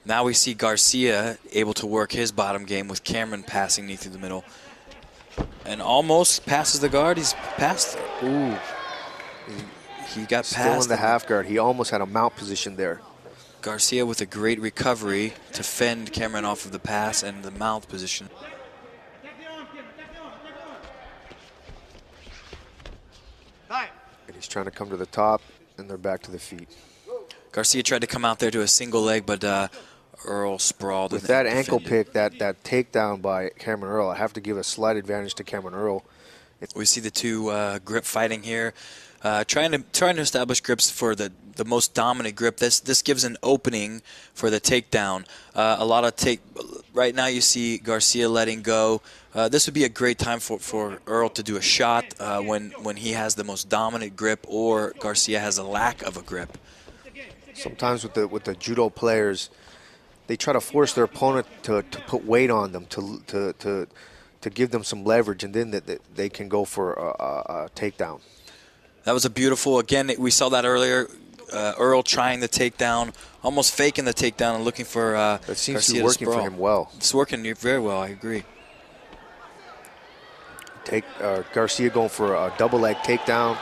Now we see Garcia able to work his bottom game with Cameron passing knee through the middle. And almost passes the guard. He's past. Ooh. He got Still past. in the half guard. He almost had a mount position there. Garcia with a great recovery to fend Cameron off of the pass and the mount position. And he's trying to come to the top, and they're back to the feet. Garcia tried to come out there to a single leg, but Earl sprawled. With that ankle pick, that takedown by Cameron Earl, I have to give a slight advantage to Cameron Earl. We see the two grip fighting here, trying to establish grips for the most dominant grip. This gives an opening for the takedown. Right now you see Garcia letting go. This would be a great time for Earl to do a shot when he has the most dominant grip or Garcia has a lack of a grip. Sometimes with the judo players, they try to force their opponent to put weight on them, to give them some leverage, and then they can go for a takedown. That was a beautiful, again, we saw that earlier, Earl trying the takedown, almost faking the takedown and looking for that seems Garcia to be working for him well. It's working very well, I agree. Garcia going for a double leg takedown.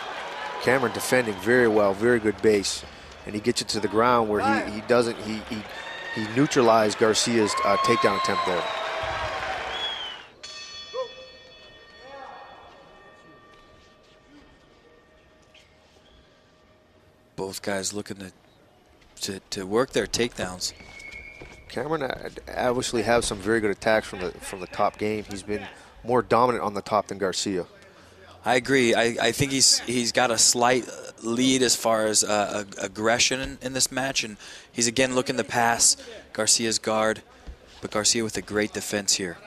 Cameron defending very well, very good base. And he gets it to the ground where he neutralized Garcia's takedown attempt there. Both guys looking to work their takedowns. Cameron obviously has some very good attacks from the top game. He's been more dominant on the top than Garcia. I agree. I think he's got a slight lead as far as aggression in this match, and he's again looking to pass Garcia's guard, but Garcia with a great defense here.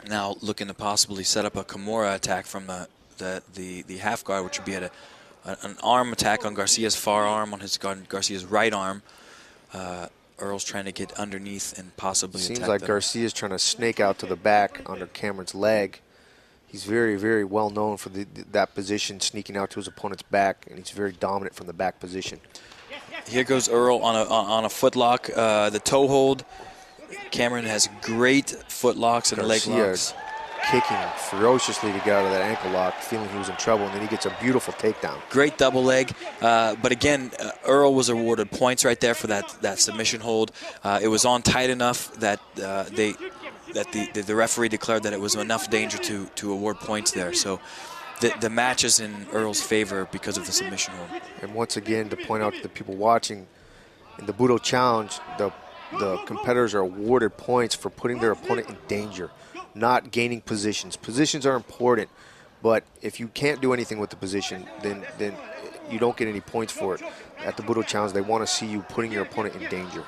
Now looking to possibly set up a Kimura attack from the half guard, which would be an arm attack on Garcia's far arm, on Garcia's right arm. Earl's trying to get underneath and possibly attack. Seems like Garcia's trying to snake out to the back under Cameron's leg. He's very, very well known for that position, sneaking out to his opponent's back, and he's very dominant from the back position. Here goes Earl on a footlock, the toe hold. Cameron has great footlocks and leg locks. kicking ferociously to get out of that ankle lock, feeling he was in trouble, and then he gets a beautiful takedown. Great double leg, but again, Earl was awarded points right there for that submission hold. It was on tight enough that the referee declared that it was enough danger to award points there. So the match is in Earl's favor because of the submission hold. And once again, to point out to the people watching, in the Budo Challenge, the competitors are awarded points for putting their opponent in danger, not gaining positions. Positions are important, but if you can't do anything with the position, then you don't get any points for it. At the Budo Challenge, they want to see you putting your opponent in danger.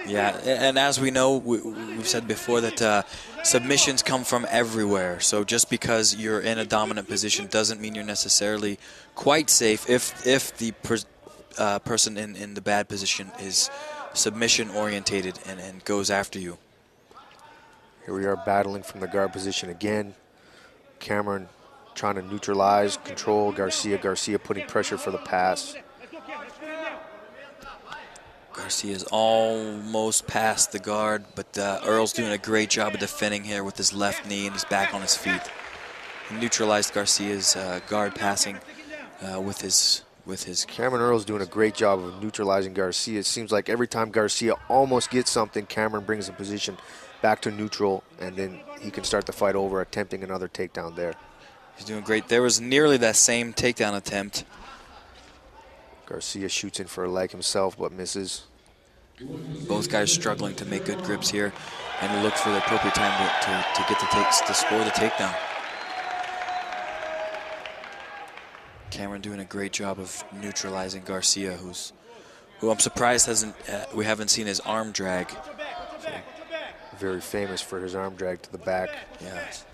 Yeah, and as we know, we've said before that submissions come from everywhere. So just because you're in a dominant position doesn't mean you're necessarily quite safe if the person in the bad position is submission orientated and goes after you. Here we are battling from the guard position again. Cameron trying to neutralize, control Garcia. Garcia putting pressure for the pass. Garcia's almost past the guard, but Earl's doing a great job of defending here with his left knee and he's back on his feet. He neutralized Garcia's guard passing with his. Cameron Earl's doing a great job of neutralizing Garcia. It seems like every time Garcia almost gets something, Cameron brings the position back to neutral, and then he can start the fight over, attempting another takedown there. He's doing great. There was nearly that same takedown attempt. Garcia shoots in for a leg himself, but misses. Both guys struggling to make good grips here, and look for the appropriate time to get to score the takedown. Cameron doing a great job of neutralizing Garcia, who I'm surprised we haven't seen his arm drag. Very famous for his arm drag to the back. Yes.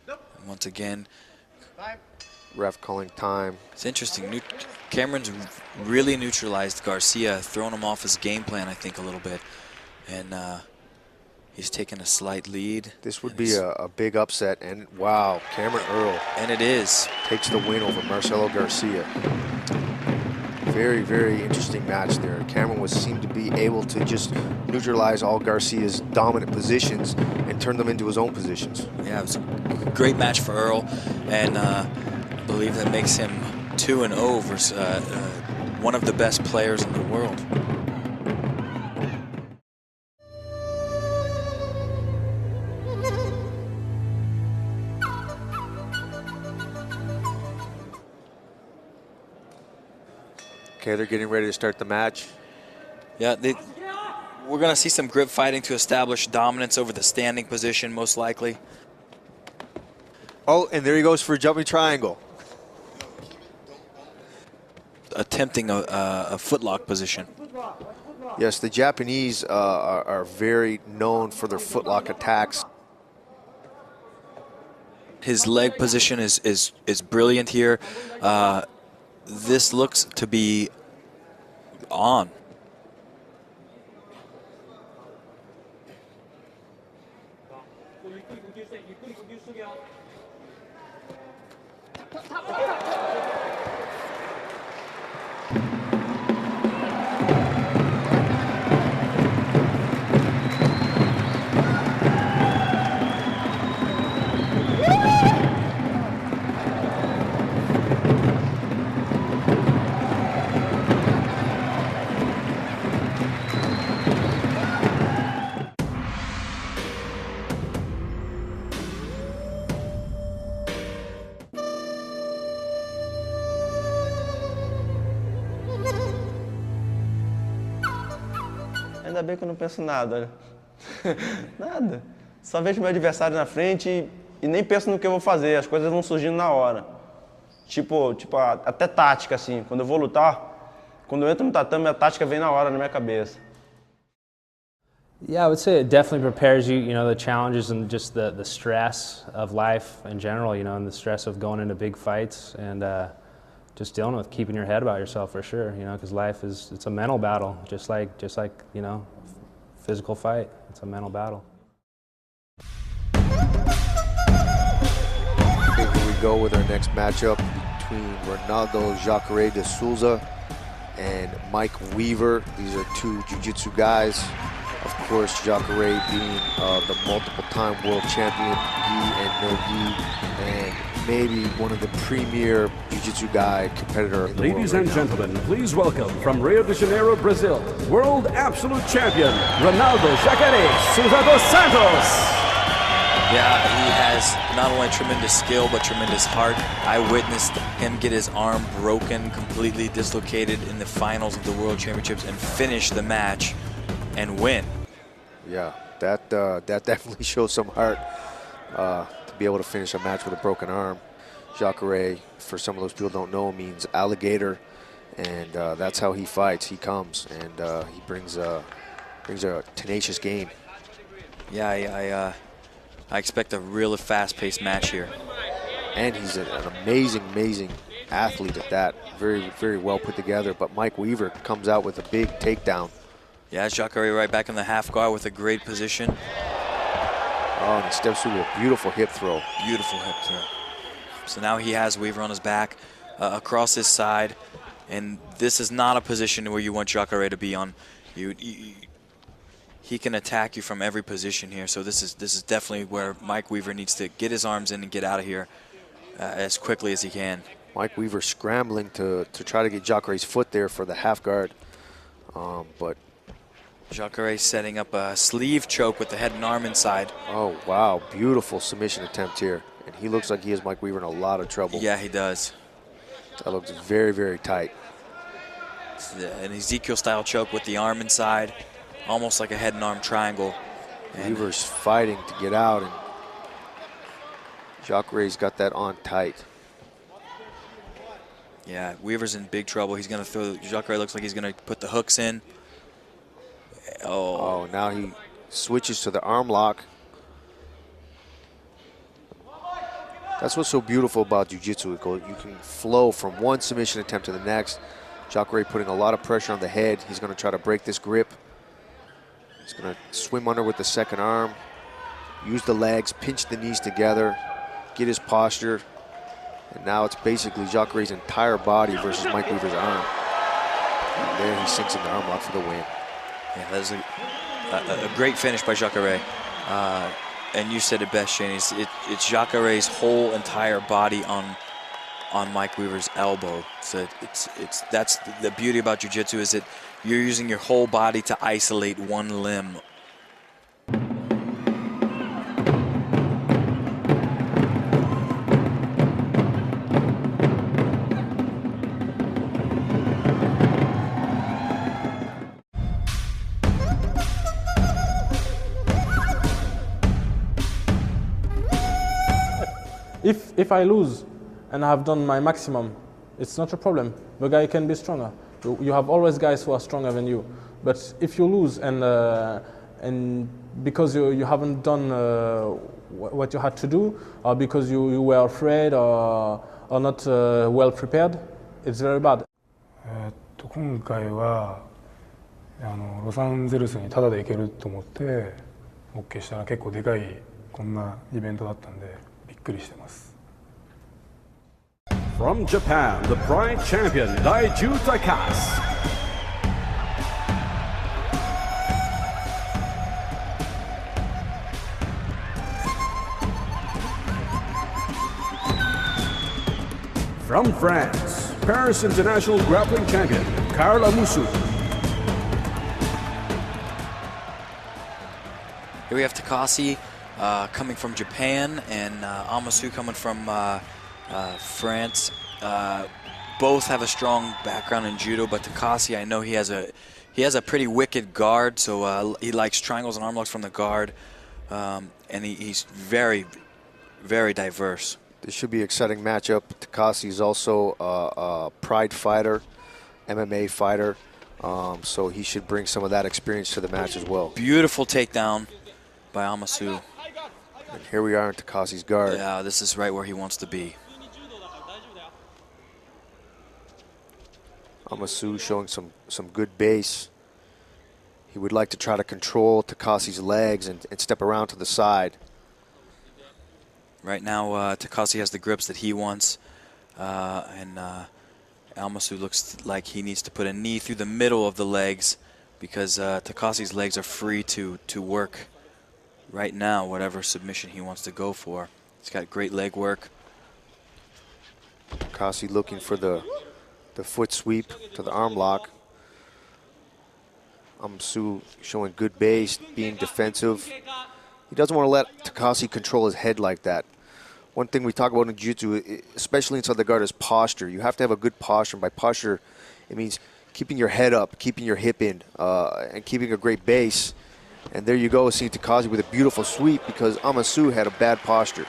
And once again, ref calling time. It's interesting. Cameron's really neutralized Garcia, thrown him off his game plan, I think, a little bit. And he's taken a slight lead. This would be a big upset, and wow, Cameron Earl. And it is. Takes the win over Marcelo Garcia. Very, very interesting match there. Cameron seemed to be able to just neutralize all Garcia's dominant positions and turn them into his own positions. Yeah, it was a great match for Earl, and I believe that makes him 2-0 versus one of the best players in the world. Okay, they're getting ready to start the match. Yeah, we're going to see some grip fighting to establish dominance over the standing position, most likely. Oh, and there he goes for a jumping triangle. Attempting a footlock position. Yes, the Japanese are very known for their footlock attacks. His leg position is brilliant here. This looks to be on. Ainda bem que eu não penso nada, olha. Nada. Só vejo meu adversário na frente e nem penso no que eu vou fazer. As coisas vão surgindo na hora. Tipo até tática, assim. Quando eu vou lutar, quando eu entro no tatame, a tática vem na hora na minha cabeça. Yeah, I would say it definitely prepares you, the challenges and just the stress of life in general, and the stress of going into big fights and just dealing with keeping your head about yourself for sure, because life it's a mental battle, just like physical fight. It's a mental battle. Okay, here we go with our next matchup between Ronaldo Jacare de Souza and Mike Weaver. These are two jiu-jitsu guys, Of course, Jacare being the multiple-time world champion, gi and no gi, and maybe one of the premier jiu-jitsu guy competitor in the Ladies world and gentlemen, please welcome from Rio de Janeiro, Brazil, world absolute champion, Ronaldo Jacare Souza dos Santos. Yeah, he has not only tremendous skill, but tremendous heart. I witnessed him get his arm broken, completely dislocated in the finals of the World Championships and finish the match and win. Yeah, that definitely shows some heart to be able to finish a match with a broken arm. Jacare, for some of those people who don't know, means alligator, and that's how he fights. He comes, and he brings a tenacious game. Yeah, I expect a really fast-paced match here. And he's an amazing athlete at that. Very, very well put together. But Mike Weaver comes out with a big takedown. Yeah, Jacare right back in the half guard with a great position. Oh, and he steps through with a beautiful hip throw. Beautiful hip throw. So now he has Weaver on his back, across his side. And this is not a position where you want Jacare to be on. He can attack you from every position here, so this is definitely where Mike Weaver needs to get his arms in and get out of here as quickly as he can. Mike Weaver scrambling to try to get Jacare's foot there for the half guard, but Jacare setting up a sleeve choke with the head and arm inside. Oh wow, beautiful submission attempt here, and he looks like he has Mike Weaver in a lot of trouble. Yeah, he does. That looks very, very tight. It's an Ezekiel-style choke with the arm inside. Almost like a head and arm triangle. And Weaver's fighting to get out, and Jacare's got that on tight. Yeah, Weaver's in big trouble. He's going to throw. Jacare looks like he's going to put the hooks in. Oh, now he switches to the arm lock. That's what's so beautiful about jiu-jitsu. You can flow from one submission attempt to the next. Jacare putting a lot of pressure on the head. He's going to try to break this grip. He's going to swim under with the second arm, use the legs, pinch the knees together, get his posture. And now it's basically Jacare's entire body versus Mike Weaver's arm. And there he sinks in the arm lock for the win. Yeah, that's a great finish by Jacare. And you said it best, Shane. It's Jacare's whole entire body on Mike Weaver's elbow. So that's the beauty about jiu-jitsu, is that you're using your whole body to isolate one limb. If I lose and I have done my maximum, it's not a problem. The guy can be stronger. You have always guys who are stronger than you. But if you lose and because you haven't done what you had to do, or because you were afraid or not well prepared, it's very bad. 今回はロサンゼルスにタダで行けると思って OK したら結構でかいこんなイベントだったんでびっくりしてます。 From Japan, the Pride Champion, Daiju Takasu. From France, Paris International Grappling Champion, Karl Amusu. Here we have Takasi coming from Japan, and Amasu coming from France. Both have a strong background in judo, but Takasi, I know he has a pretty wicked guard, so he likes triangles and arm locks from the guard, and he's very, very diverse. This should be an exciting matchup. Takasi is also a Pride fighter, MMA fighter, so he should bring some of that experience to the match as well. Beautiful takedown by Amasu. And here we are in Takasi's guard. Yeah, this is right where he wants to be. Amasu showing some good base. He would like to try to control Takasi's legs and step around to the side. Right now, Takasi has the grips that he wants, and Amasu looks like he needs to put a knee through the middle of the legs because Takasi's legs are free to work right now whatever submission he wants to go for. He's got great leg work. Takasi looking for the foot sweep to the arm lock. Amasu showing good base, being defensive. He doesn't want to let Takasi control his head like that. One thing we talk about in jiu-jitsu, especially inside the guard, is posture. You have to have a good posture. By posture, it means keeping your head up, keeping your hip in, and keeping a great base. And there you go, seeing Takasi with a beautiful sweep because Amasu had a bad posture.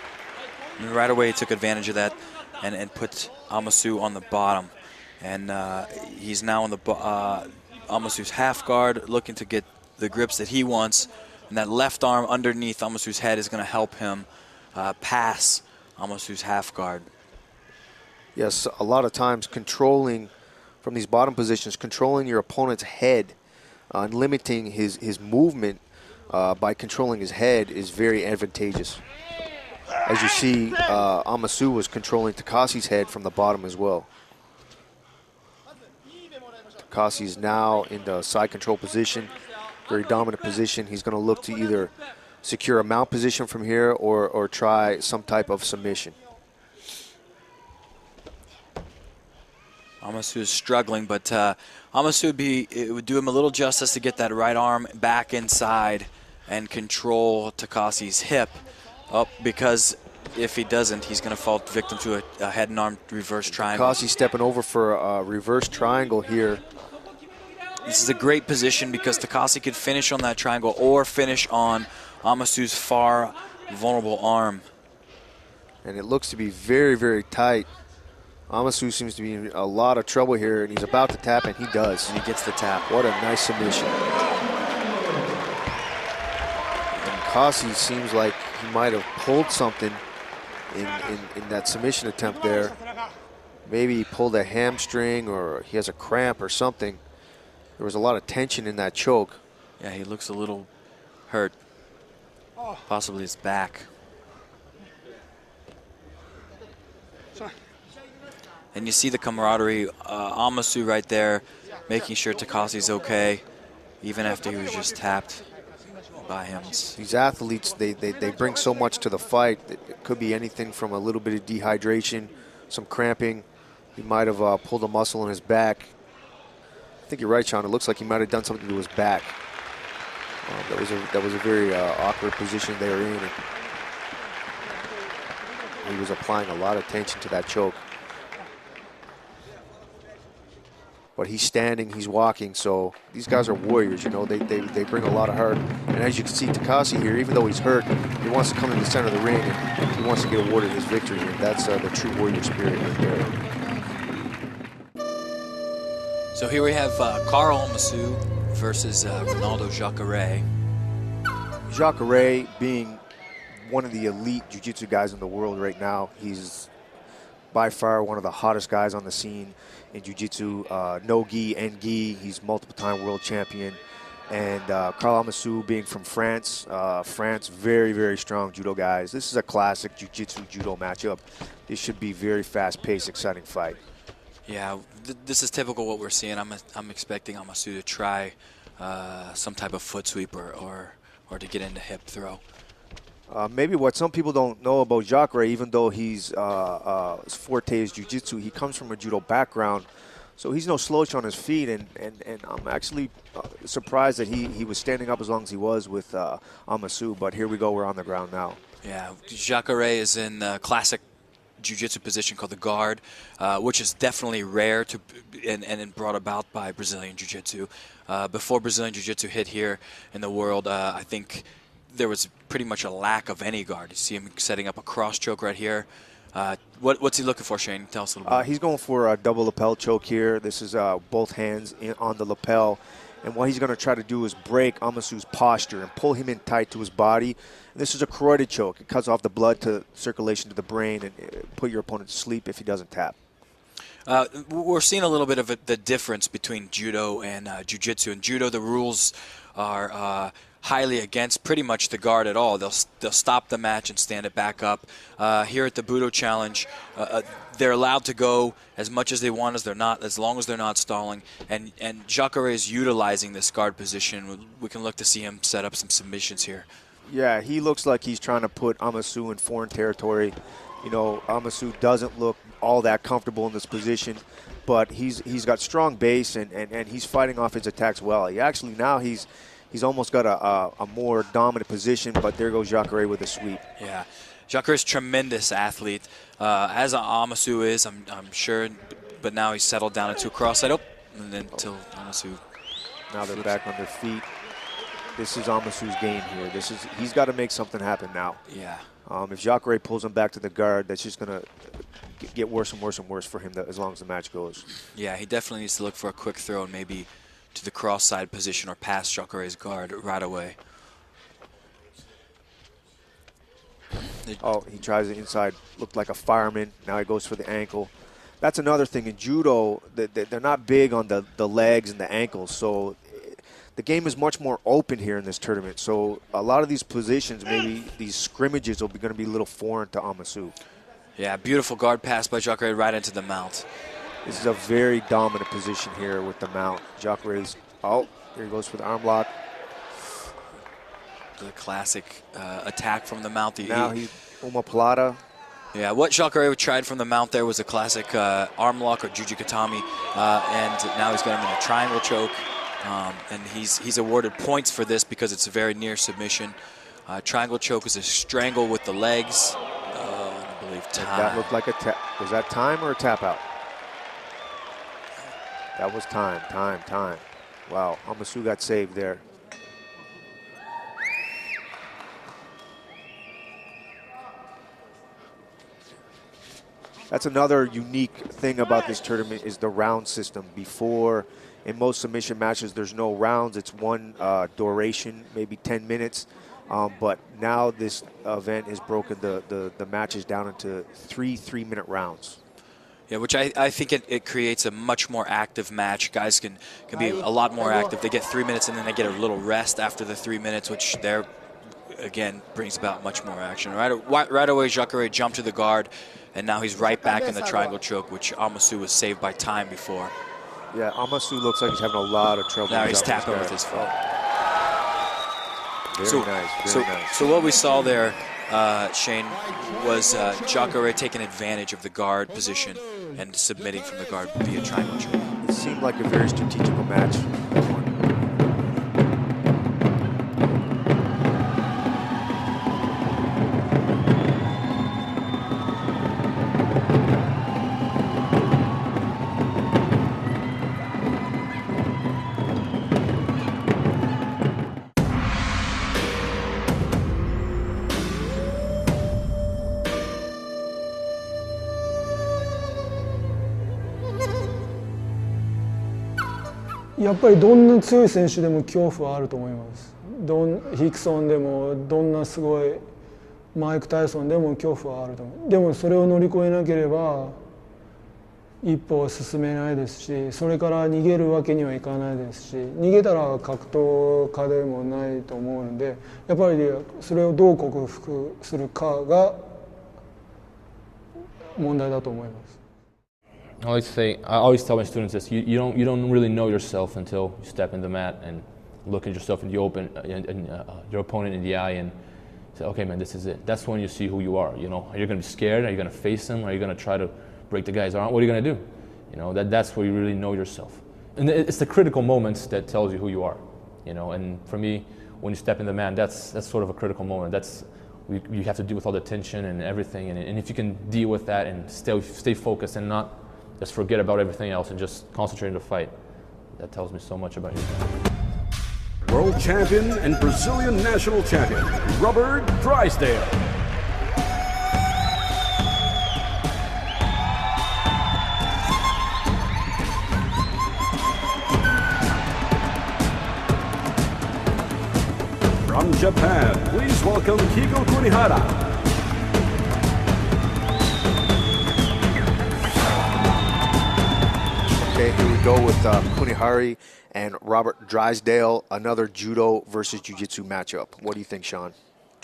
And right away he took advantage of that and put Amasu on the bottom. And he's now on the Amasu's half guard, looking to get the grips that he wants. And that left arm underneath Amasu's head is going to help him pass Amasu's half guard. Yes, a lot of times controlling from these bottom positions, controlling your opponent's head and limiting his movement by controlling his head is very advantageous. As you see, Amasu was controlling Takasi's head from the bottom as well. Takasi's now in the side control position, very dominant position. He's going to look to either secure a mount position from here or try some type of submission. Amasu is struggling, but Amasu it would do him a little justice to get that right arm back inside and control Takasi's hip up, because if he doesn't, he's going to fall victim to a head and arm reverse triangle. Takasi stepping over for a reverse triangle here. This is a great position because Takasi could finish on that triangle or finish on Amasu's far vulnerable arm. And it looks to be very, very tight. Amasu seems to be in a lot of trouble here, and he's about to tap, and he does. And he gets the tap. What a nice submission. And Takasi seems like he might have pulled something in that submission attempt there. Maybe he pulled a hamstring or he has a cramp or something. There was a lot of tension in that choke. Yeah, he looks a little hurt. Possibly his back. And you see the camaraderie. Amasu right there making sure Takasi's okay, even after he was just tapped by him. These athletes, they bring so much to the fight. It could be anything from a little bit of dehydration, some cramping. He might have pulled a muscle in his back. I think you're right, Sean. It looks like he might have done something to his back. That was a very awkward position they were in. He was applying a lot of tension to that choke. But he's standing, he's walking, so these guys are warriors, you know. They bring a lot of heart. And as you can see, Takasi here, even though he's hurt, he wants to come to the center of the ring and he wants to get awarded his victory. And that's the true warrior spirit right there. So here we have Carl Amasu versus Ronaldo Jacare. Jacare being one of the elite jiu-jitsu guys in the world right now. He's by far one of the hottest guys on the scene in jiu-jitsu. No gi and gi. He's multiple-time world champion. And Carl Amasu being from France. France, very, very strong judo guys. This is a classic jiu-jitsu judo matchup. This should be very fast-paced, exciting fight. Yeah, this is typical what we're seeing. I'm expecting Amasu to try some type of foot sweep or to get into hip throw. Maybe what some people don't know about Jacare, even though his forte is jiu-jitsu, he comes from a judo background, so he's no slouch on his feet, and I'm actually surprised that he was standing up as long as he was with Amasu, but here we go, we're on the ground now. Yeah, Jacare is in classic jiu-jitsu position called the guard, which is definitely rare and brought about by Brazilian jiu-jitsu. Before Brazilian jiu-jitsu hit here in the world, I think there was pretty much a lack of any guard. You see him setting up a cross choke right here. What's he looking for, Shane? Tell us a little bit. He's going for a double lapel choke here. This is both hands on the lapel. And what he's going to try to do is break Amasu's posture and pull him in tight to his body. And this is a carotid choke. It cuts off the blood to circulation to the brain and put your opponent to sleep if he doesn't tap. We're seeing a little bit of the difference between judo and jiu-jitsu. In judo, the rules are highly against pretty much the guard at all. They'll stop the match and stand it back up. Here at the Budo Challenge, they're allowed to go as much as they want as long as they're not stalling. And Jacare is utilizing this guard position. We can look to see him set up some submissions here. Yeah, he looks like he's trying to put Amasu in foreign territory. You know, Amasu doesn't look all that comfortable in this position, but he's got strong base and he's fighting off his attacks well. He actually now he's almost got a more dominant position, but there goes Jacare with a sweep. Yeah, Jacare is a tremendous athlete, as Amasu is, I'm sure, but now he's settled down into a cross side. And then until Amasu. Now they're back on their feet. This is Amasu's game here. He's got to make something happen now. Yeah. If Jacare pulls him back to the guard, that's just going to get worse and worse and worse for him as long as the match goes. Yeah, he definitely needs to look for a quick throw and maybe to the cross side position or past Jacare's guard right away. Oh, he tries it inside. Looked like a fireman. Now he goes for the ankle. That's another thing. In judo, they're not big on the legs and the ankles, so the game is much more open here in this tournament. So a lot of these positions, maybe these scrimmages, are going to be a little foreign to Amasu. Yeah, beautiful guard pass by Jacare right into the mount. This is a very dominant position here with the mount. Jacare's, oh, here he goes for the arm lock. The classic attack from the mount. Now he omoplata. Yeah, what Jacare tried from the mount there was a classic arm lock or jujikatami, and now he's got him in a triangle choke. And he's awarded points for this because it's a very near submission. Triangle choke is a strangle with the legs. I believe time. That looked like a tap. Was that time or a tap out? That was time. Wow, Amasu got saved there. That's another unique thing about this tournament is the round system. Before, in most submission matches, there's no rounds. It's one duration, maybe 10 minutes. But now this event has broken the matches down into three-minute rounds. Yeah, which I think it creates a much more active match. Guys can be a lot more active. They get 3 minutes and then they get a little rest after the 3 minutes, which there, again, brings about much more action. Right away, Jacare jumped to the guard, and now he's right back in the triangle choke, which Amasu was saved by time before. Yeah, Amasu looks like he's having a lot of trouble. Now he's tapping with his foot. Very nice. So what we saw there, Shane, was Jacare taking advantage of the guard position and submitting from the guard via triangle choke. It seemed like a very strategical match.やっぱりどんな強い選手でも恐怖はあると思います。ヒクソンでもどんなすごいマイク・タイソンでも恐怖はあると思う。でもそれを乗り越えなければ一歩は進めないですし、それから逃げるわけにはいかないですし、逃げたら格闘家でもないと思うので、やっぱりそれをどう克服するかが問題だと思います。I always tell my students this: you don't really know yourself until you step in the mat and look at yourself in the open, your opponent in the eye, and say, "Okay, man, this is it." That's when you see who you are. You know, are you going to be scared? Are you going to face him? Are you going to try to break the guy's arm? What are you going to do? You know, that's where you really know yourself. And it's the critical moments that tells you who you are. You know, and for me, when you step in the mat, that's sort of a critical moment. You have to deal with all the tension and everything, and if you can deal with that and stay focused and not just forget about everything else and just concentrate on the fight, that tells me so much about you. World champion and Brazilian national champion, Robert Drysdale. From Japan, please welcome Higo Kunihara. Okay, here we we go with Kunihari and Robert Drysdale, another judo versus jiu-jitsu matchup. What do you think, Sean?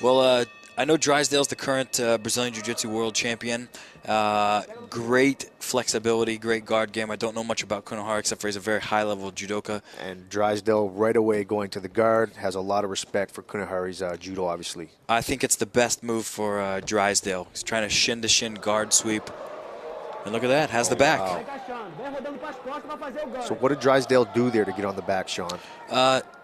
Well, I know Drysdale's the current Brazilian Jiu-Jitsu world champion. Great flexibility, great guard game. I don't know much about Kunihari except for he's a very high-level judoka. And Drysdale right away going to the guard, has a lot of respect for Kunihari's judo, obviously. I think it's the best move for Drysdale. He's trying to shin-to-shin guard sweep. And look at that, has the back. Wow. So what did Drysdale do there to get on the back, Sean?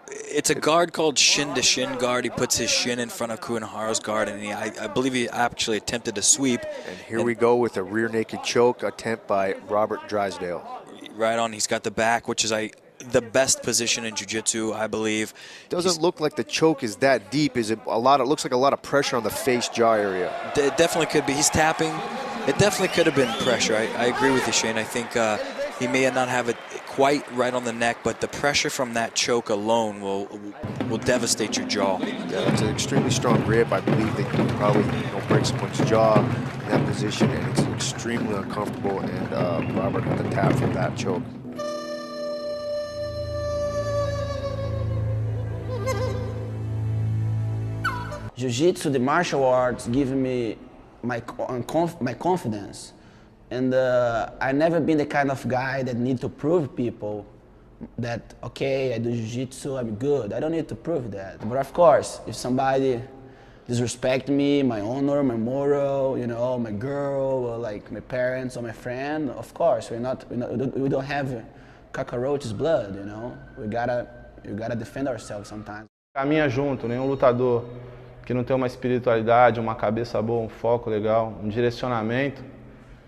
It's a guard called shin-to-shin guard. He puts his shin in front of Kunihari's guard, and I believe he actually attempted to sweep. And here we go with a rear naked choke attempt by Robert Drysdale. Right on, he's got the back, which is the best position in jiu-jitsu, I believe. Doesn't look like the choke is that deep. Is it a lot? It looks like a lot of pressure on the face jaw area. It definitely could be. He's tapping. It definitely could have been pressure. I agree with you, Shane. I think he may not have it quite right on the neck, but the pressure from that choke alone will devastate your jaw. Yeah, it's an extremely strong grip. I believe that you can probably break someone's jaw in that position, and it's extremely uncomfortable. And Robert had to tap from that choke. Jiu-Jitsu, the martial arts, give me my confidence. And I've never been the kind of guy that need to prove people that, okay, I do Jiu-Jitsu, I'm good. I don't need to prove that. But of course, if somebody disrespect me, my honor, my moral, my girl, or like my parents or my friend, of course, we don't have cockroach's blood, We gotta defend ourselves sometimes. Caminha junto, nenhum lutador que não tem uma espiritualidade, uma cabeça boa, um foco legal, um direcionamento,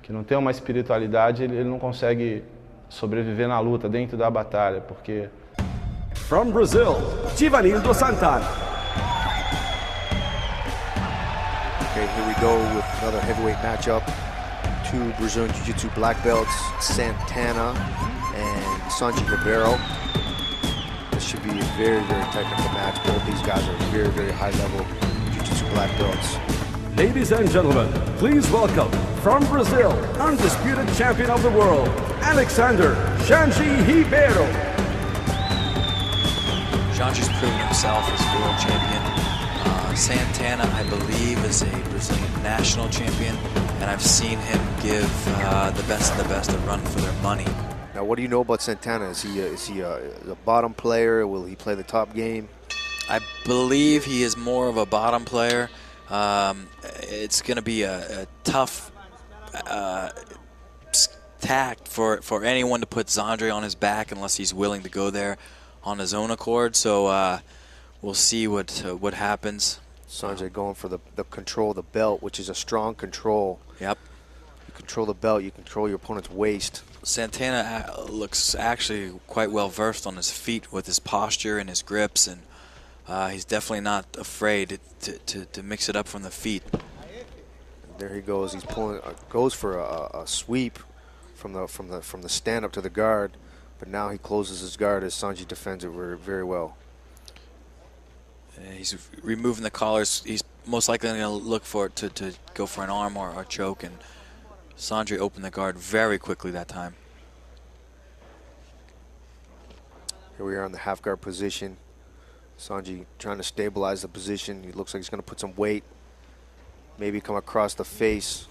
que não tem uma espiritualidade, ele não consegue sobreviver na luta, dentro da batalha, porque... From Brazil, Givanildo Santana. Okay, here we go with another heavyweight matchup. Two Brazilian Jiu-Jitsu black belts, Santana and Sanji Ribeiro. This should be a very, very technical match. Both these guys are very, very high-level Jiu-Jitsu black belts. Ladies and gentlemen, please welcome, from Brazil, undisputed champion of the world, Alexander Sanji Ribeiro. Sanji's proven himself as world champion. Santana, I believe, is a Brazilian national champion, and I've seen him give the best of the best a run for their money. Now, what do you know about Santana? Is he a bottom player? Will he play the top game? I believe he is more of a bottom player. It's going to be a tough tact for anyone to put Zandre on his back unless he's willing to go there on his own accord. So we'll see what happens. Sanjay going for the control of the belt, which is a strong control. Yep. You control the belt, you control your opponent's waist. Santana looks actually quite well versed on his feet with his posture and his grips, and he's definitely not afraid to mix it up from the feet. There he goes. He's pulling, goes for a sweep from the stand up to the guard, but now he closes his guard as Sanji defends it very well. He's removing the collars. He's most likely going to look for it to go for an arm or a choke, and Sanjay opened the guard very quickly that time. Here we are in the half guard position. Sanji trying to stabilize the position. He looks like he's going to put some weight, maybe come across the face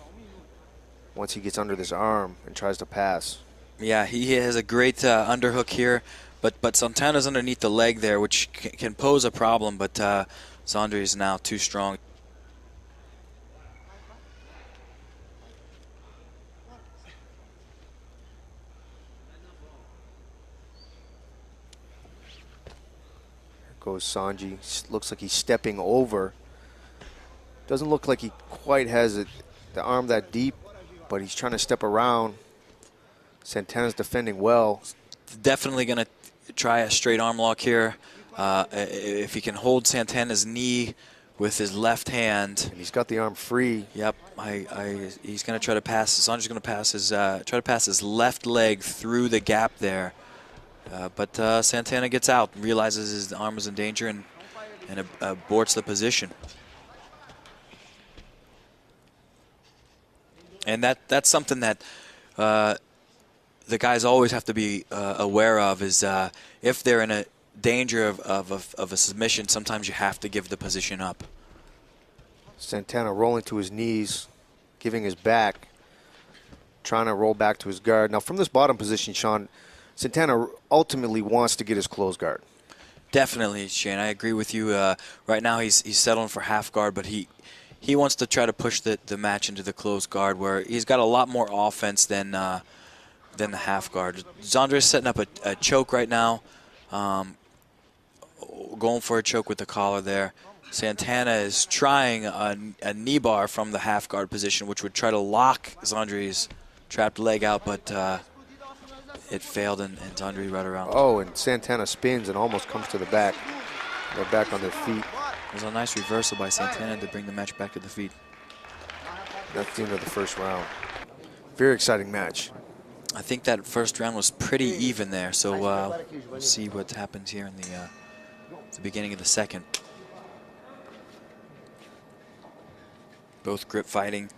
once he gets under this arm and tries to pass. Yeah, he has a great underhook here, but Santana's underneath the leg there, which can pose a problem, but Zandre is now too strong. Goes Sanji. Looks like he's stepping over. Doesn't look like he quite has the arm that deep, but he's trying to step around. Santana's defending well. Definitely going to try a straight arm lock here. If he can hold Santana's knee with his left hand. And he's got the arm free. Yep. He's going to try to pass. Sanji's going to pass his try to pass his left leg through the gap there. But Santana gets out, realizes his arm is in danger, and aborts the position. And that's something that the guys always have to be aware of is if they're in a danger of a submission, sometimes you have to give the position up. Santana rolling to his knees, giving his back, trying to roll back to his guard. Now, from this bottom position, Sean, Santana ultimately wants to get his closed guard. Definitely, Shane. I agree with you. Right now, he's settling for half guard, but he wants to try to push the match into the closed guard, where he's got a lot more offense than the half guard. Zandre's setting up a choke right now, going for a choke with the collar there. Santana is trying a knee bar from the half guard position, which would try to lock Zandre's trapped leg out, but it failed, and Zandre right around. Oh, and Santana spins and almost comes to the back. They're back on their feet. It was a nice reversal by Santana to bring the match back to the feet. That's the end of the first round. Very exciting match. I think that first round was pretty even there, so we'll see what happens here in the beginning of the second. Both grip fighting,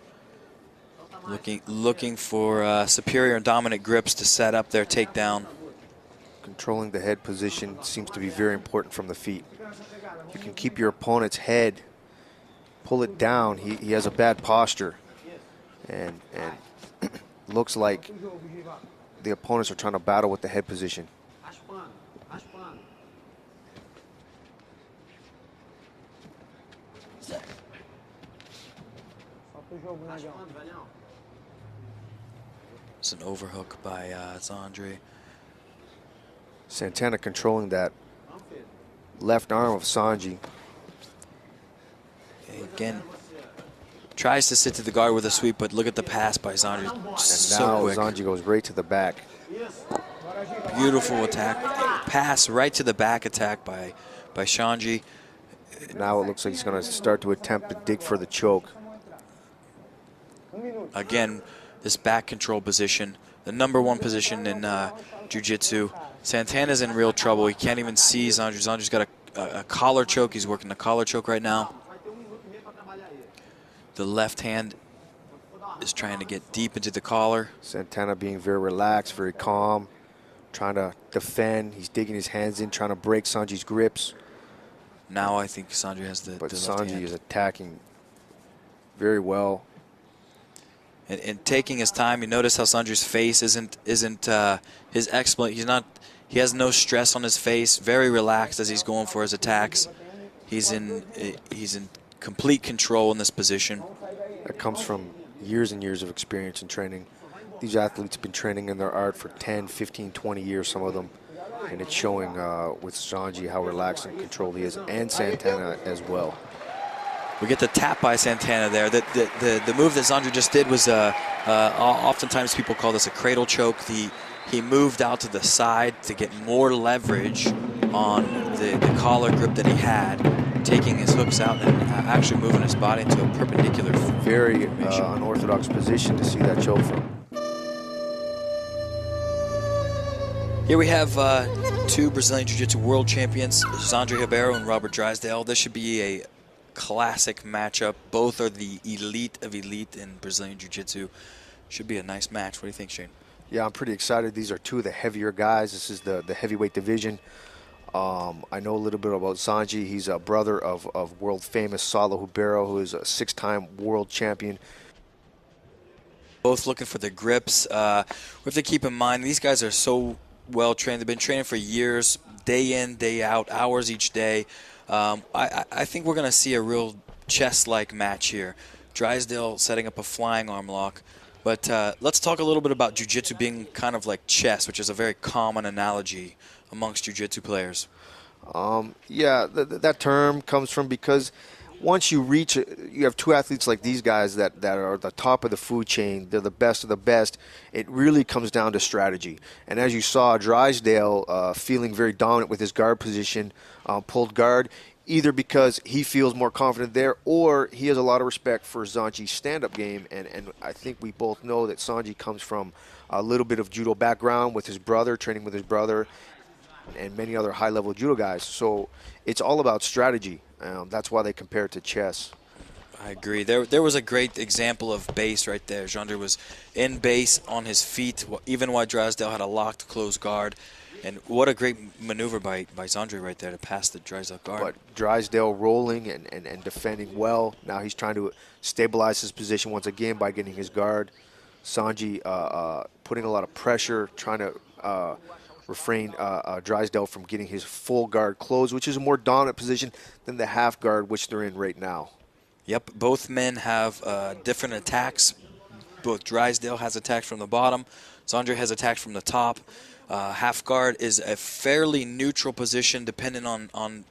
looking for superior and dominant grips to set up their takedown. Controlling the head position seems to be very important from the feet. You can keep your opponent's head, pull it down. He has a bad posture, and looks like the opponents are trying to battle with the head position. It's an overhook by Zandre. Santana controlling that left arm of Sanji. Again, tries to sit to the guard with a sweep, but look at the pass by Zandre. And now Zanji goes right to the back. Beautiful attack. Pass right to the back attack by Shanji. Now it looks like he's going to start to attempt to dig for the choke. Again, this back control position, the #1 position in jiu-jitsu. Santana's in real trouble. He can't even see Zandre. Zandre's got a collar choke. He's working the collar choke right now. The left hand is trying to get deep into the collar. Santana being very relaxed, very calm, trying to defend. He's digging his hands in, trying to break Sanji's grips. Now I think Zandre has the But left Sanji hand. is attacking very well. And taking his time. You notice how Zandre's face isn't his exploit. He has no stress on his face. Very relaxed as he's going for his attacks. He's in complete control in this position. That comes from years and years of experience and training. These athletes have been training in their art for 10, 15, 20 years, some of them. And it's showing with Sanji how relaxed and controlled he is, and Santana as well. We get the tap by Santana there. The move that Zandre just did was, oftentimes people call this a cradle choke. He moved out to the side to get more leverage on the collar grip that he had, taking his hooks out and actually moving his body into a perpendicular. Very unorthodox position to see that choke from. Here we have two Brazilian Jiu-Jitsu world champions, Zandre Ribeiro and Robert Drysdale. This should be a classic matchup. Both are the elite of elite in Brazilian Jiu-Jitsu. Should be a nice match. What do you think, Shane? Yeah, I'm pretty excited. These are two of the heavier guys. This is the heavyweight division. I know a little bit about Sanji. He's a brother of world-famous Saulo Ribeiro, who is a 6-time world champion. Both looking for the grips. We have to keep in mind, these guys are so well-trained. They've been training for years, day in, day out, hours each day. I think we're going to see a real chess-like match here. Drysdale setting up a flying arm lock. But let's talk a little bit about jiu-jitsu being kind of like chess, which is a very common analogy amongst jiu-jitsu players. Yeah, that term comes from because once you reach, you have two athletes like these guys that are at the top of the food chain. They're the best of the best. It really comes down to strategy. And as you saw, Drysdale feeling very dominant with his guard position, pulled guard, either because he feels more confident there or he has a lot of respect for Sanji's stand-up game. And I think we both know that Sanji comes from a little bit of judo background with his brother, training with his brother, and many other high-level judo guys. So it's all about strategy. That's why they compare it to chess. I agree. There was a great example of base right there. Jandre was in base on his feet, even while Drysdale had a locked closed guard. And what a great maneuver by Jandre right there to pass the Drysdale guard. But Drysdale rolling and defending well. Now he's trying to stabilize his position once again by getting his guard. Sanji putting a lot of pressure, trying to refrain Drysdale from getting his full guard closed, which is a more dominant position than the half guard, which they're in right now. Yep, both men have different attacks. Both Drysdale has attacks from the bottom. Jandre has attacks from the top. Half guard is a fairly neutral position depending on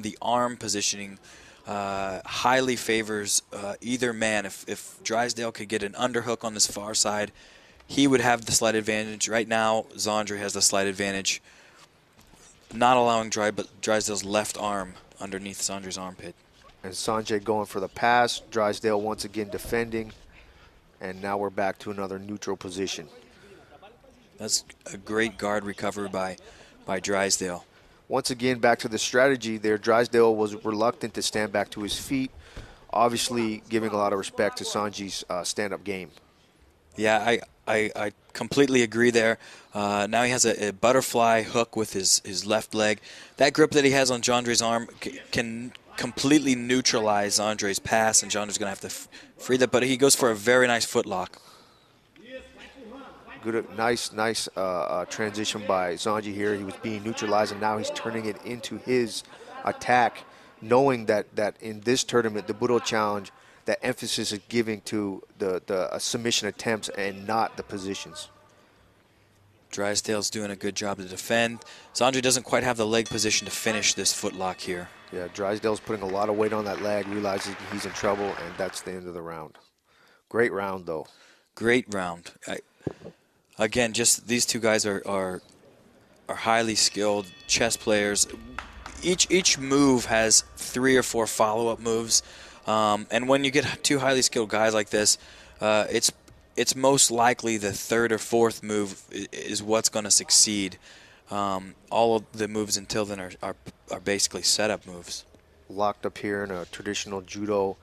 the arm positioning. Highly favors either man. If Drysdale could get an underhook on this far side, he would have the slight advantage. Right now, Jandre has the slight advantage, not allowing Drysdale's left arm underneath Jandre's armpit. And Sanjay going for the pass. Drysdale once again defending. And now we're back to another neutral position. That's a great guard recovery by Drysdale. Once again, back to the strategy there. Drysdale was reluctant to stand back to his feet, obviously giving a lot of respect to Sanji's stand-up game. Yeah, I completely agree there. Now he has a butterfly hook with his left leg. That grip that he has on Jandre's arm can completely neutralize Jandre's pass, and Jandre's going to have to free that, but he goes for a very nice footlock. Good, nice transition by Sanji here. He was being neutralized, and now he's turning it into his attack, knowing that in this tournament, the Budo Challenge, that emphasis is giving to the submission attempts and not the positions. Drysdale's doing a good job to defend. Jandre doesn't quite have the leg position to finish this footlock here. Yeah, Drysdale's putting a lot of weight on that leg, realizing he's in trouble, and that's the end of the round. Great round, though. Great round. Again, just these two guys are highly skilled chess players. Each move has 3 or 4 follow-up moves, and when you get two highly skilled guys like this, it's most likely the 3rd or 4th move is what's going to succeed. All of the moves until then are basically setup moves. Locked up here in a traditional judo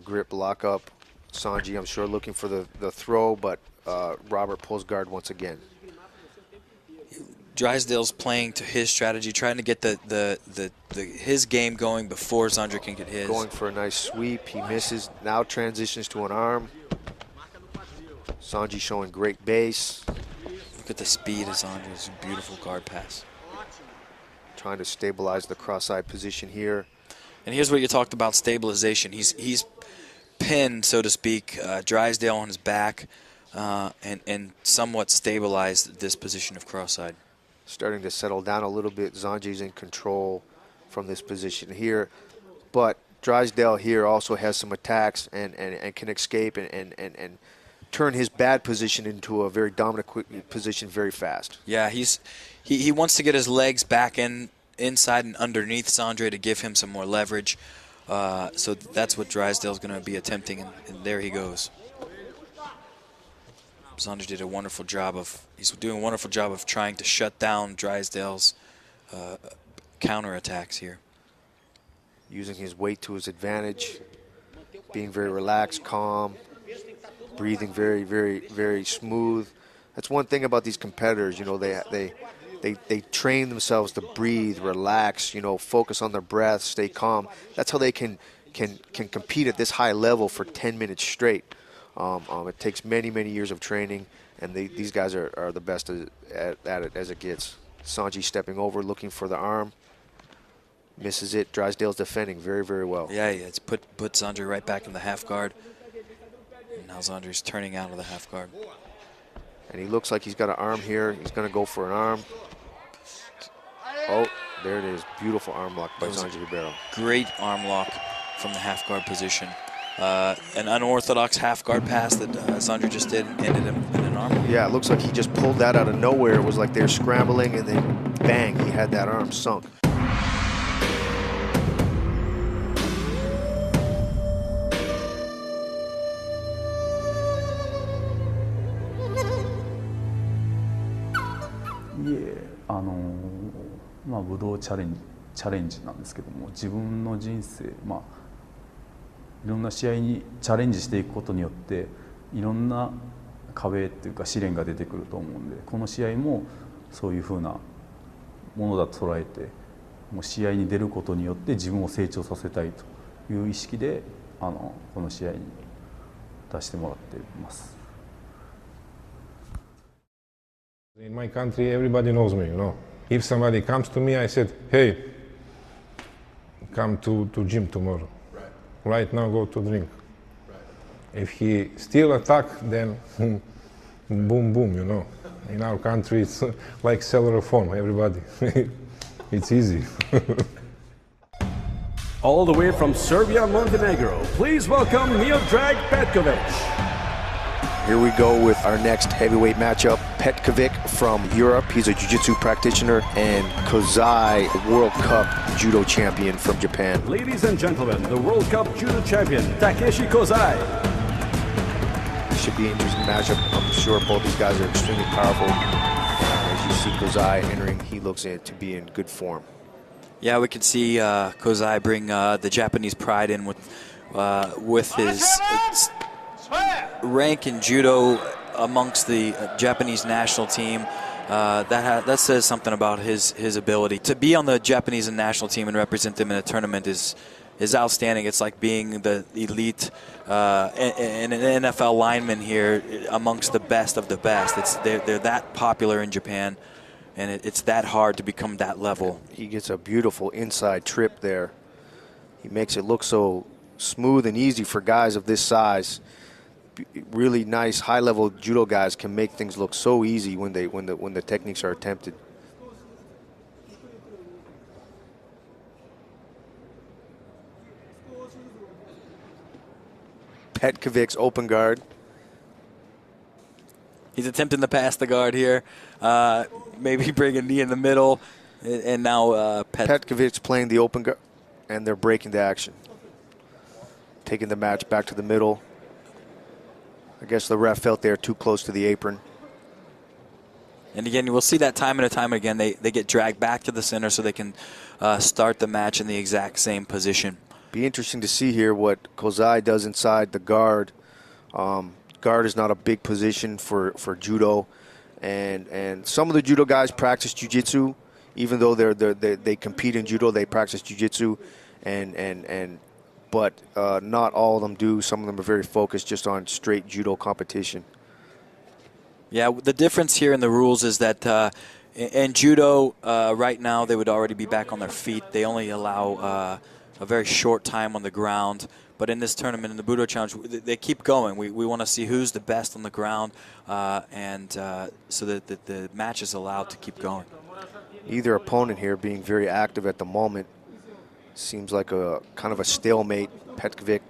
grip lockup. Sanji, I'm sure, looking for the throw, but Robert pulls guard once again. Drysdale's playing to his strategy, trying to get his game going before Jandre can get his. Going for a nice sweep. He misses. Now transitions to an arm. Sanji showing great base. Look at the speed of Jandre's beautiful guard pass. Trying to stabilize the cross-side position here. And here's what you talked about, stabilization. He's pinned, so to speak, Drysdale on his back and somewhat stabilized this position of cross-side. Starting to settle down a little bit. Sanji's in control from this position here. But Drysdale here also has some attacks and can escape and turn his bad position into a very dominant position very fast. Yeah, he wants to get his legs back inside and underneath Jandre to give him some more leverage. So that's what Drysdale's going to be attempting, and there he goes. Jandre did a wonderful job he's doing a wonderful job of trying to shut down Drysdale's counterattacks here. Using his weight to his advantage, being very relaxed, calm, breathing very, very, very smooth. That's one thing about these competitors. You know, they train themselves to breathe, relax, you know, focus on their breath, stay calm. That's how they can compete at this high level for 10 minutes straight. It takes many, many years of training, and these guys are the best at it as it gets. Sanji stepping over, looking for the arm. Misses it. Drysdale's defending very, very well. Yeah, it's put Jandre right back in the half guard. And now Jandre's turning out of the half guard. And he looks like he's got an arm here. He's going to go for an arm. Oh, there it is. Beautiful arm lock by Sanji Ribeiro. Great arm lock from the half guard position. An unorthodox half guard pass that Jandre just did ended him in an arm lock. Yeah, it looks like he just pulled that out of nowhere. It was like they were scrambling, and then bang, he had that arm sunk.武道チャレンジなんですけども、自分の人生、いろんな試合にチャレンジしていくことによっていろんな壁っていうか試練が出てくると思うんで、この試合もそういうふうなものだと捉えて、もう試合に出ることによって自分を成長させたいという意識でこの試合に出してもらっています。In my country, everybody knows me, you know. If somebody comes to me, I said, hey, come to gym tomorrow. Right now, go to drink. If he still attack, then boom, boom, you know. In our country, it's like cellular phone, everybody. It's easy. All the way from Serbia, Montenegro, please welcome Miodrag Petkovic. Here we go with our next heavyweight matchup. Petkovic from Europe, he's a jiu-jitsu practitioner, and Kozai, World Cup Judo champion from Japan. Ladies and gentlemen, the World Cup Judo champion, Takeshi Kozai. Should be an interesting matchup. I'm sure both these guys are extremely powerful. As you see Kozai entering, he looks to be in good form. Yeah, we can see Kozai bring the Japanese pride in with his rank in judo amongst the Japanese national team. That says something about his ability to be on the Japanese national team and represent them in a tournament is outstanding. It's like being the elite and an NFL lineman here amongst the best of the best. They're that popular in Japan, and it's that hard to become that level. He gets a beautiful inside trip there. He makes it look so smooth and easy for guys of this size. Really nice high-level judo guys can make things look so easy when the techniques are attempted. Petkovic's open guard. He's attempting to pass the guard here. Maybe bring a knee in the middle, and now Petkovic's playing the open guard, and they're breaking the action, taking the match back to the middle. I guess the ref felt they were too close to the apron. And again, we'll see that time and time again. They get dragged back to the center so they can start the match in the exact same position. Be interesting to see here what Kozai does inside the guard. Guard is not a big position for judo, and some of the judo guys practice jiu-jitsu, even though they compete in judo. They practice jiu-jitsu, but not all of them do. Some of them are very focused just on straight judo competition. Yeah, the difference here in the rules is that in judo, right now, they would already be back on their feet. They only allow a very short time on the ground. But in this tournament, in the Budo Challenge, they keep going. We want to see who's the best on the ground, so that the match is allowed to keep going. Either opponent here being very active at the moment. Seems like a kind of a stalemate. Petkovic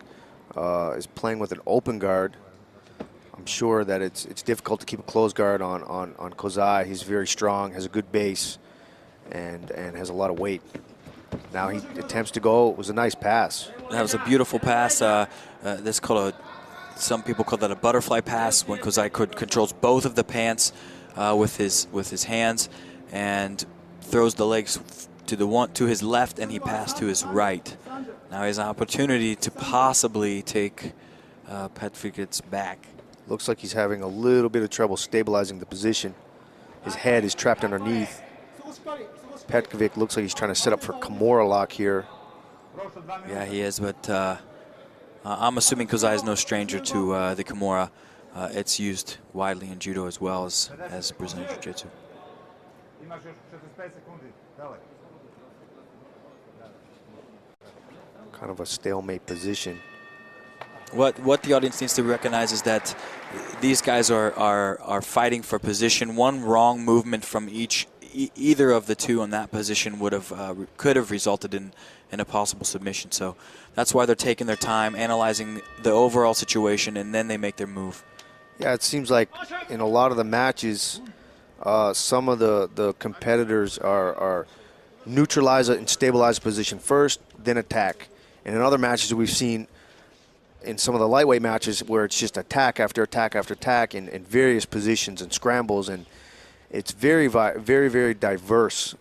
is playing with an open guard. I'm sure that it's difficult to keep a closed guard on Kozai. He's very strong, has a good base, and has a lot of weight. Now he attempts to go. It was a nice pass. That was a beautiful pass. This called some people call that a butterfly pass, when Kozai controls both of the pants with his hands and throws the legs to his left, and he passed to his right. Now he has an opportunity to possibly take Petkovic's back. Looks like he's having a little bit of trouble stabilizing the position. His head is trapped underneath. Petkovic looks like he's trying to set up for Kimura lock here. Yeah, he is, but I'm assuming Kozai is no stranger to the Kimura. It's used widely in judo as well as Brazilian Jiu-Jitsu. Kind of a stalemate position. What the audience needs to recognize is that these guys are fighting for position. One wrong movement from either of the two in that position could have resulted in a possible submission. So that's why they're taking their time, analyzing the overall situation, and then they make their move. Yeah, it seems like in a lot of the matches, some of the competitors are neutralize and stabilize a position first, then attack. And in other matches we've seen, in some of the lightweight matches, where it's just attack after attack after attack in various positions and scrambles, and it's very, very, very diverse,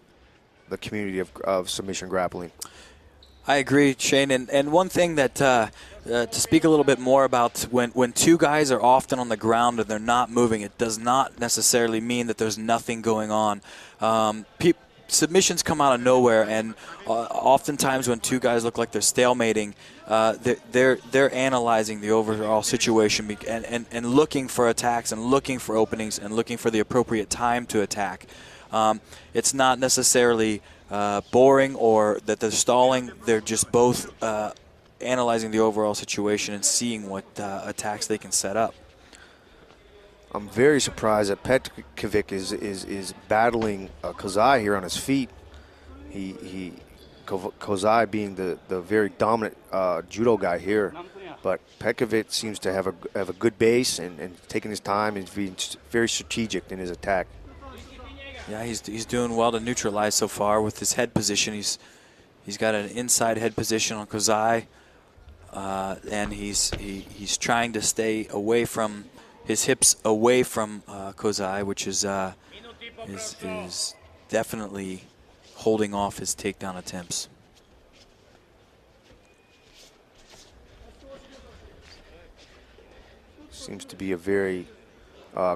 the community of submission grappling. I agree, Shane. And one thing that to speak a little bit more about, when two guys are often on the ground and they're not moving, it does not necessarily mean that there's nothing going on. Submissions come out of nowhere, and oftentimes when two guys look like they're stalemating, they're analyzing the overall situation and looking for attacks and looking for openings and looking for the appropriate time to attack. It's not necessarily boring or that they're stalling. They're just both analyzing the overall situation and seeing what attacks they can set up. I'm very surprised that Petkovic is battling Kozai here on his feet. Kozai being the very dominant judo guy here, but Petkovic seems to have a good base and taking his time and being very strategic in his attack. Yeah, he's doing well to neutralize so far with his head position. He's got an inside head position on Kozai, and he's trying to stay away from his hips away from Kozai, which is definitely holding off his takedown attempts. Seems to be a very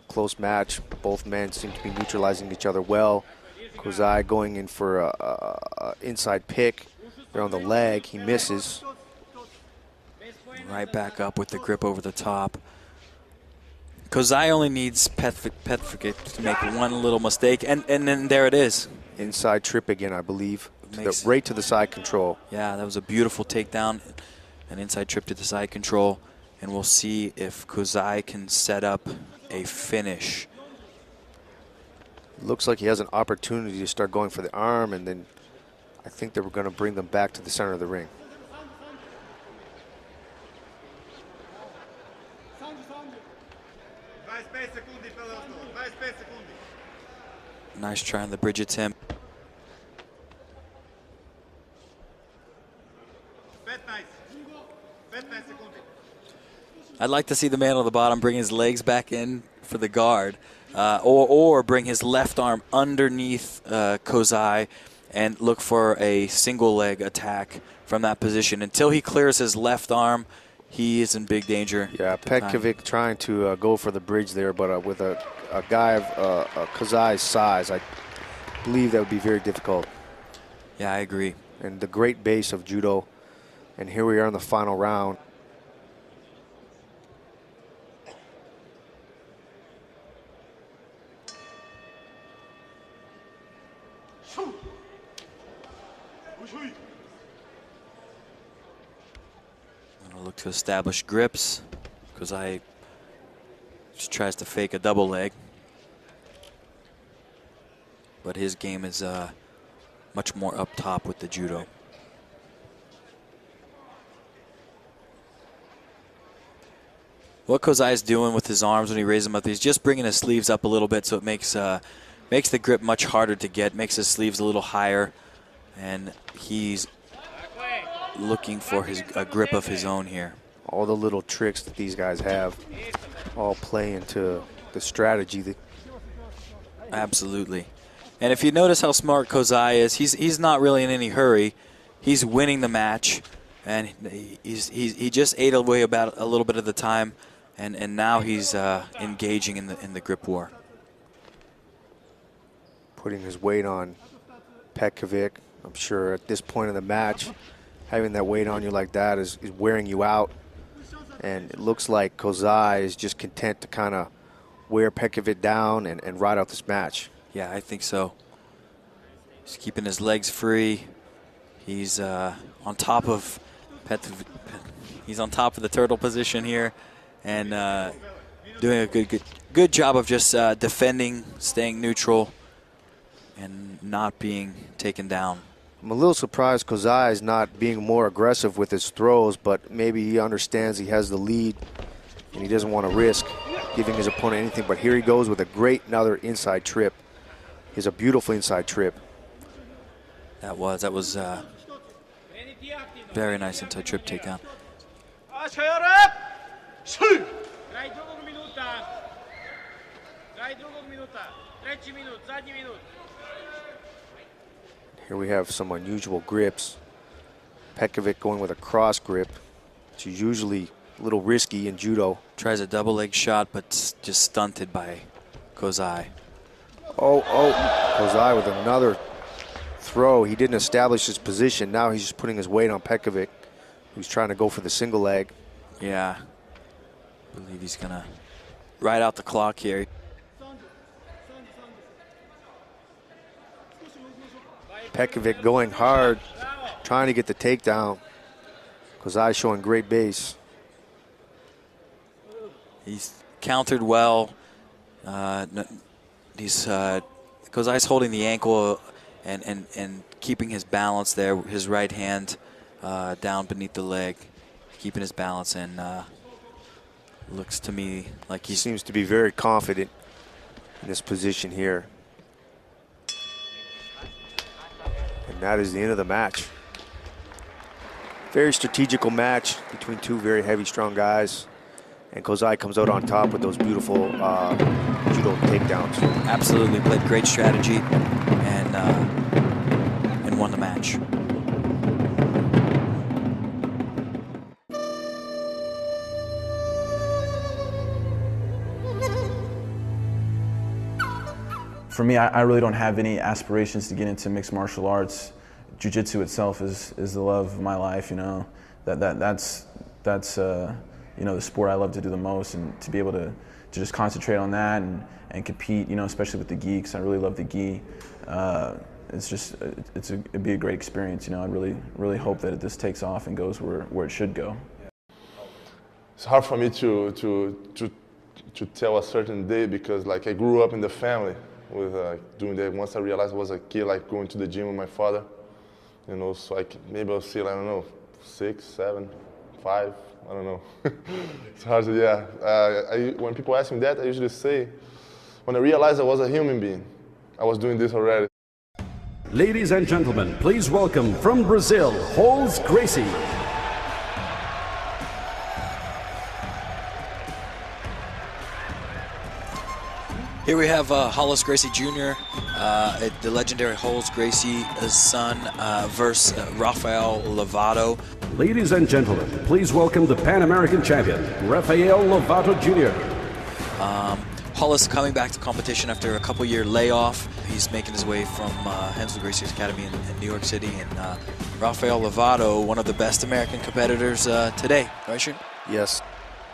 close match. Both men seem to be neutralizing each other well. Kozai going in for a inside pick. There on the leg, he misses. Right back up with the grip over the top. Kozai only needs Petkovic to make one little mistake, and then there it is. Inside trip again, I believe. Right to the side control. Yeah, that was a beautiful takedown. An inside trip to the side control. And we'll see if Kozai can set up a finish. Looks like he has an opportunity to start going for the arm, and then I think they were going to bring them back to the center of the ring. Nice try on the bridge attempt. I'd like to see the man on the bottom bring his legs back in for the guard, or bring his left arm underneath Kozai and look for a single leg attack from that position. Until he clears his left arm, he is in big danger. Yeah, Petkovic trying to go for the bridge there, but with a guy of Kozai's size, I believe that would be very difficult. Yeah, I agree. And the great base of judo. And here we are in the final round. Gonna look to establish grips. Kozai just tries to fake a double leg. But his game is much more up top with the judo. What Kozai is doing with his arms when he raises them up, he's just bringing his sleeves up a little bit, so it makes the grip much harder to get, makes his sleeves a little higher, and he's looking for a grip of his own here. All the little tricks that these guys have all play into the strategy. Absolutely. And if you notice how smart Kozai is, he's not really in any hurry. He's winning the match, and he just ate away about a little bit of the time, and now he's engaging in the grip war. Putting his weight on Petkovic. I'm sure at this point in the match, having that weight on you like that is wearing you out. And it looks like Kozai is just content to kind of wear Petkovic down and ride out this match. Yeah, I think so. He's keeping his legs free. He's on top of Petkovic. He's on top of the turtle position here, and doing a good job of just defending, staying neutral, and not being taken down. I'm a little surprised Kozai is not being more aggressive with his throws, but maybe he understands he has the lead and he doesn't want to risk giving his opponent anything. But here he goes with a great another inside trip. He's a beautiful inside trip. That was very nice inside trip takedown. Here we have some unusual grips. Pekovic going with a cross grip, which is usually a little risky in judo. Tries a double leg shot, but just stunted by Kozai. Oh, Kozai with another throw. He didn't establish his position. Now he's just putting his weight on Pekovic, who's trying to go for the single leg. Yeah, I believe he's gonna ride out the clock here. Pekovic going hard, trying to get the takedown. Kozai showing great base. He's countered well. Kozai's holding the ankle and keeping his balance there. His right hand down beneath the leg, keeping his balance, and looks to me like he seems to be very confident in this position here. And that is the end of the match. Very strategical match between two very heavy, strong guys. And Kozai comes out on top with those beautiful judo takedowns. Absolutely, played great strategy and won the match. For me, I really don't have any aspirations to get into mixed martial arts. Jiu-jitsu itself is the love of my life, you know. That's you know, the sport I love to do the most, and to be able to just concentrate on that and compete, you know, especially with the gi, because I really love the gi. It'd be a great experience, you know. I really hope that this takes off and goes where it should go. It's hard for me to tell a certain day, because like I grew up in the family with doing that. Once I realized I was a kid, like going to the gym with my father, you know, so maybe I'll see, I don't know, 6, 7, 5. I don't know. It's hard to, yeah. When people ask me that, I usually say, when I realized I was a human being, I was doing this already. Ladies and gentlemen, please welcome from Brazil, Holz Gracie. Here we have Hollis Gracie Jr., the legendary Hollis Gracie's son, versus Rafael Lovato. Ladies and gentlemen, please welcome the Pan American champion, Rafael Lovato Jr. Hollis coming back to competition after a couple-year layoff. He's making his way from Hensel Gracie's Academy in New York City. And Rafael Lovato, one of the best American competitors today, right, Shun? Yes.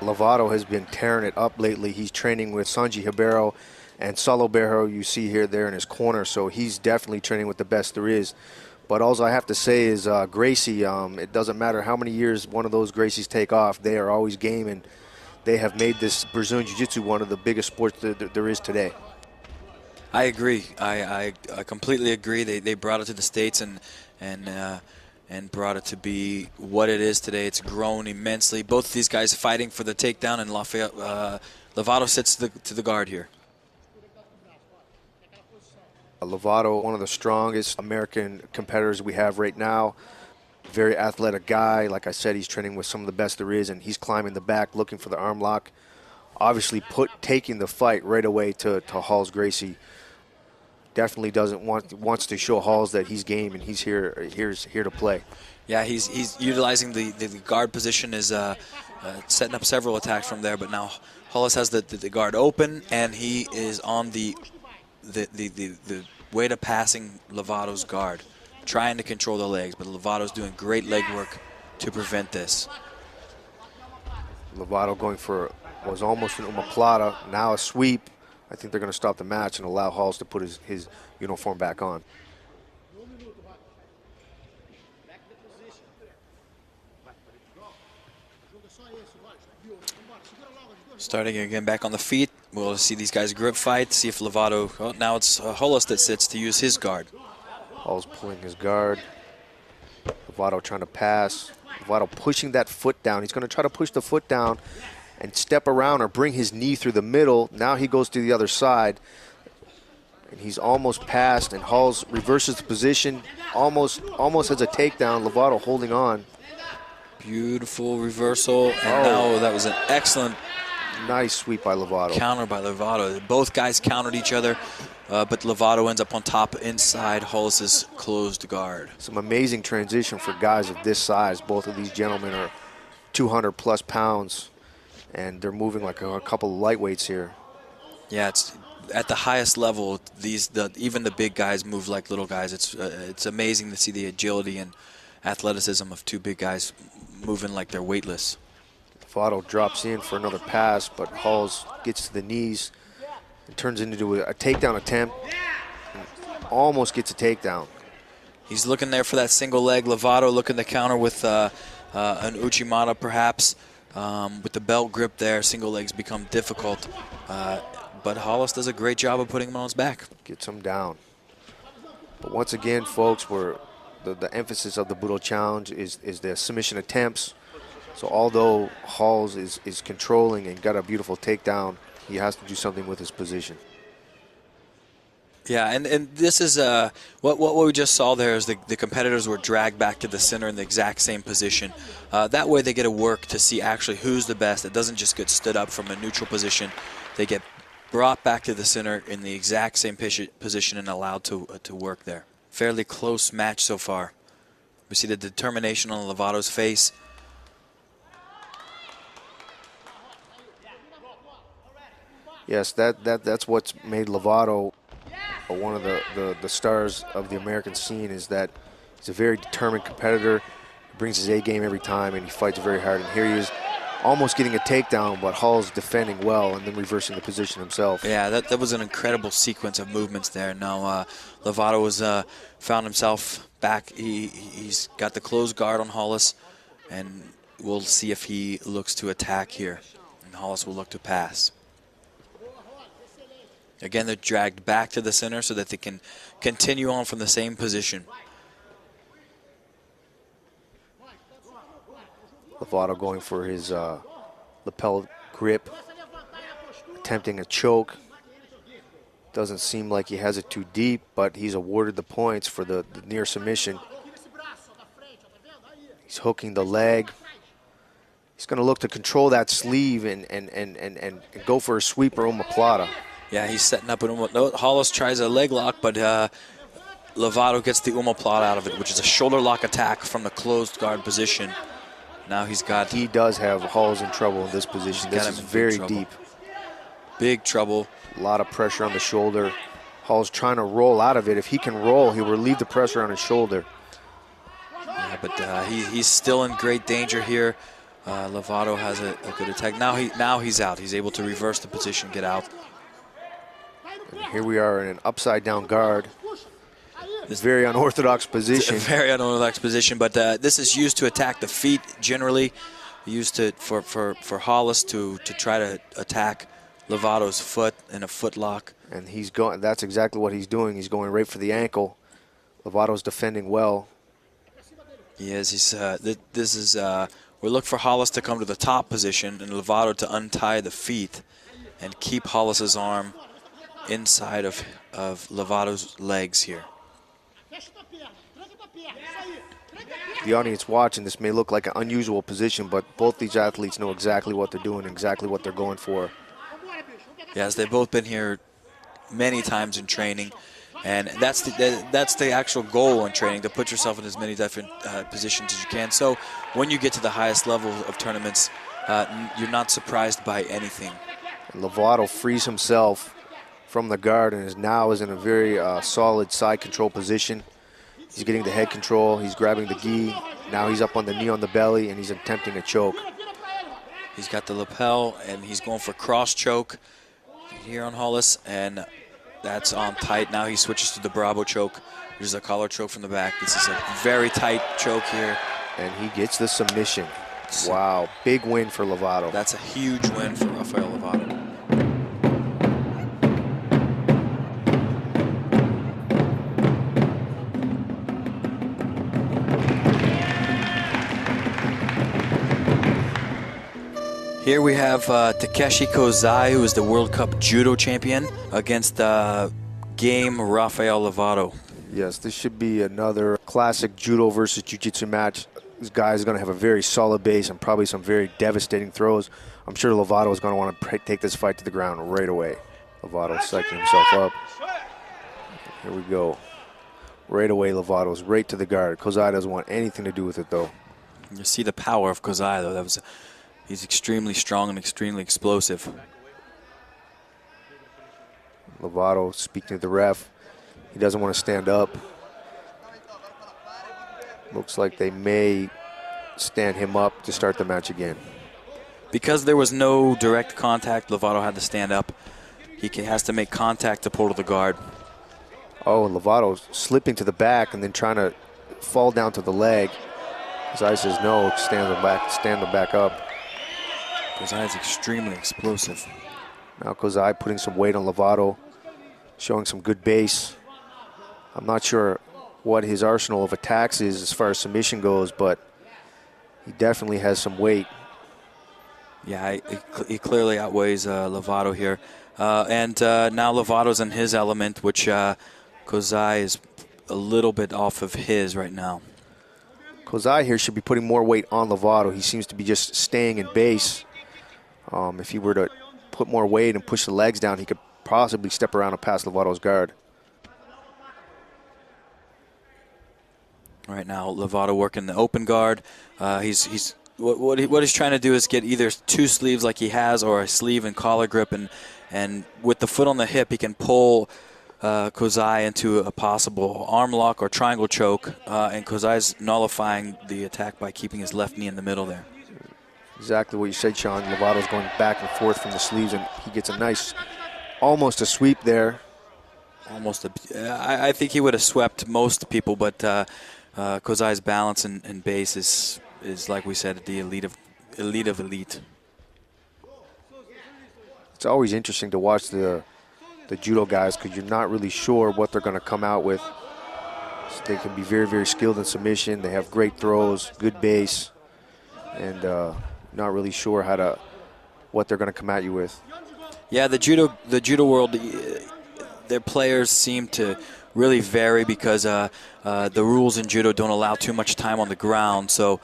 Lovato has been tearing it up lately. He's training with Sanji Ribeiro and Saulo Berro, you see here there in his corner, so he's definitely training with the best there is. But all I have to say is Gracie, it doesn't matter how many years one of those Gracies take off, they are always game, and they have made this Brazilian Jiu-Jitsu one of the biggest sports that there is today. I agree. I completely agree. They brought it to the States and brought it to be what it is today. It's grown immensely. Both of these guys fighting for the takedown, and Lovato sits to the guard here. Lovato, one of the strongest American competitors we have right now. Very athletic guy. Like I said, he's training with some of the best there is, and he's climbing the back, looking for the arm lock. Obviously taking the fight right away to Hollis Gracie. Definitely wants to show Hollis that he's game and he's here to play. Yeah, he's utilizing the guard position, is setting up several attacks from there, but now Hollis has the guard open, and he is on the way to passing Lovato's guard, trying to control the legs, but Lovato's doing great leg work to prevent this. Lovato going for, was almost an omoplata, now a sweep. I think they're going to stop the match and allow Hollis to put his uniform back on. Starting again back on the feet. We'll see these guys grip fight, see if Lovato, well, now it's Hollis that sits to use his guard. Hollis pulling his guard. Lovato trying to pass. Lovato pushing that foot down. He's going to try to push the foot down and step around or bring his knee through the middle. Now he goes to the other side. And he's almost passed, and Hollis reverses the position, almost has a takedown. Lovato holding on. Beautiful reversal, and now that was an excellent Nice sweep by Lovato. Counter by Lovato. Both guys countered each other, but Lovato ends up on top inside Hollis's closed guard. Some amazing transition for guys of this size. Both of these gentlemen are 200 plus pounds, and they're moving like a couple of lightweights here. Yeah, it's at the highest level. Even the big guys move like little guys. It's amazing to see the agility and athleticism of two big guys moving like they're weightless. Lovato drops in for another pass, but Halls gets to the knees and turns into a takedown attempt. Almost gets a takedown. He's looking there for that single leg. Lovato looking to counter with an Uchimata perhaps. With the belt grip there, single legs become difficult. But Hollis does a great job of putting him on his back. Gets him down. But once again, folks, the emphasis of the Budo Challenge is the submission attempts. So although Halls is controlling and got a beautiful takedown, he has to do something with his position. Yeah, and this is what we just saw there is the competitors were dragged back to the center in the exact same position. That way they get to work to see actually who's the best. It doesn't just get stood up from a neutral position. They get brought back to the center in the exact same position and allowed to work there. Fairly close match so far. We see the determination on Lovato's face. Yes, that's what's made Lovato one of the stars of the American scene, is that he's a very determined competitor. He brings his A game every time, and he fights very hard. And here he is, almost getting a takedown, but Hall's defending well and then reversing the position himself. Yeah, that was an incredible sequence of movements there. Now Lovato was found himself back. He's got the closed guard on Hollis, and we'll see if he looks to attack here. And Hollis will look to pass. Again, they're dragged back to the center so that they can continue on from the same position. Lovato going for his lapel grip, attempting a choke. Doesn't seem like he has it too deep, but he's awarded the points for the near submission. He's hooking the leg. He's going to look to control that sleeve and go for a sweep or omoplata. Yeah, he's setting up an Hollis tries a leg lock, but Lovato gets the omoplata out of it, which is a shoulder lock attack from the closed guard position. Now he does have Halls in trouble in this position. This is very deep. Big trouble. A lot of pressure on the shoulder. Hall's trying to roll out of it. If he can roll, he'll relieve the pressure on his shoulder. Yeah, but he's still in great danger here. Lovato has a good attack. Now he's out. He's able to reverse the position, get out. And here we are in an upside down guard. This very unorthodox position. Very unorthodox position, but this is used to attack the feet generally. Used to for Hollis to try to attack Lovato's foot in a foot lock. And he's going. That's exactly what he's doing. He's going right for the ankle. Lovato's defending well. He is. We look for Hollis to come to the top position and Lovato to untie the feet and keep Hollis's arm inside of Lovato's legs here. The audience watching this may look like an unusual position, but both these athletes know exactly what they're doing, exactly what they're going for. Yes, they've both been here many times in training, and that's the actual goal in training, to put yourself in as many different positions as you can. So when you get to the highest level of tournaments, you're not surprised by anything. And Lovato frees himself from the guard and is in a very solid side control position. He's getting the head control. He's grabbing the gi. Now he's up on the knee on the belly, and he's attempting a choke. He's got the lapel, and he's going for cross choke here on Hollis, and that's on tight. Now he switches to the Bravo choke, which is a collar choke from the back. This is a very tight choke here. And he gets the submission. Wow, big win for Lovato. That's a huge win for Rafael Lovato. Here we have Takeshi Kozai, who is the World Cup Judo champion, against game Rafael Lovato. Yes, this should be another classic Judo versus Jiu-Jitsu match. this guy is going to have a very solid base and probably some very devastating throws. I'm sure Lovato is going to want to take this fight to the ground right away. Lovato psyching himself up. Here we go. Right away, Lovato's right to the guard. Kozai doesn't want anything to do with it, though. You see the power of Kozai, though. He's extremely strong and extremely explosive. Lovato speaking to the ref. He doesn't want to stand up. Looks like they may stand him up to start the match again. Because there was no direct contact, Lovato had to stand up. He has to make contact to pull to the guard. Oh, and Lovato slipping to the back and then trying to fall down to the leg. Kozai says no, stand them back up. Kozai is extremely explosive. Now Kozai putting some weight on Lovato, showing some good base. I'm not sure what his arsenal of attacks is as far as submission goes, but he definitely has some weight. Yeah, he clearly outweighs Lovato here. And now Lovato's in his element, which Kozai is a little bit off of his right now. Kozai here should be putting more weight on Lovato. He seems to be just staying in base. If he were to put more weight and push the legs down, he could possibly step around and pass Lovato's guard. Right now, Lovato working the open guard. What he's trying to do is get either two sleeves like he has or a sleeve and collar grip, and with the foot on the hip, he can pull Kozai into a possible arm lock or triangle choke, and Kozai's nullifying the attack by keeping his left knee in the middle there. Exactly what you said, Sean. Lovato's going back and forth from the sleeves, and he gets a nice, almost a sweep there. I think he would have swept most people, but Kozai's balance and base is like we said, the elite of elite. It's always interesting to watch the judo guys because you're not really sure what they're going to come out with. So they can be very, very skilled in submission. They have great throws, good base, and not really sure what they're going to come at you with. Yeah, the judo world, their players seem to really vary because the rules in judo don't allow too much time on the ground. So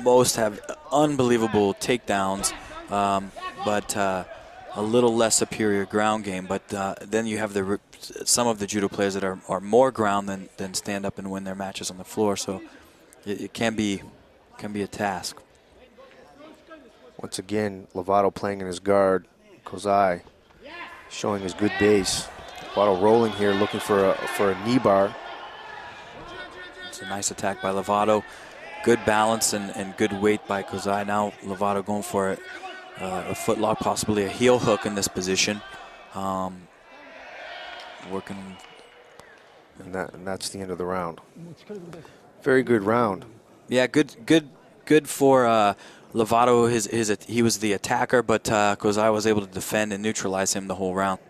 most have unbelievable takedowns, but a little less superior ground game. But then you have some of the judo players that are more ground than stand up and win their matches on the floor. So it can be a task. Once again, Lovato playing in his guard. Kozai showing his good base. Lovato rolling here, looking for a knee bar. It's a nice attack by Lovato. Good balance and good weight by Kozai. Now Lovato going for a foot lock, possibly a heel hook in this position. Working. And that's the end of the round. Very good round. Yeah, good for Lovato. He was the attacker, but Kozai was able to defend and neutralize him the whole round.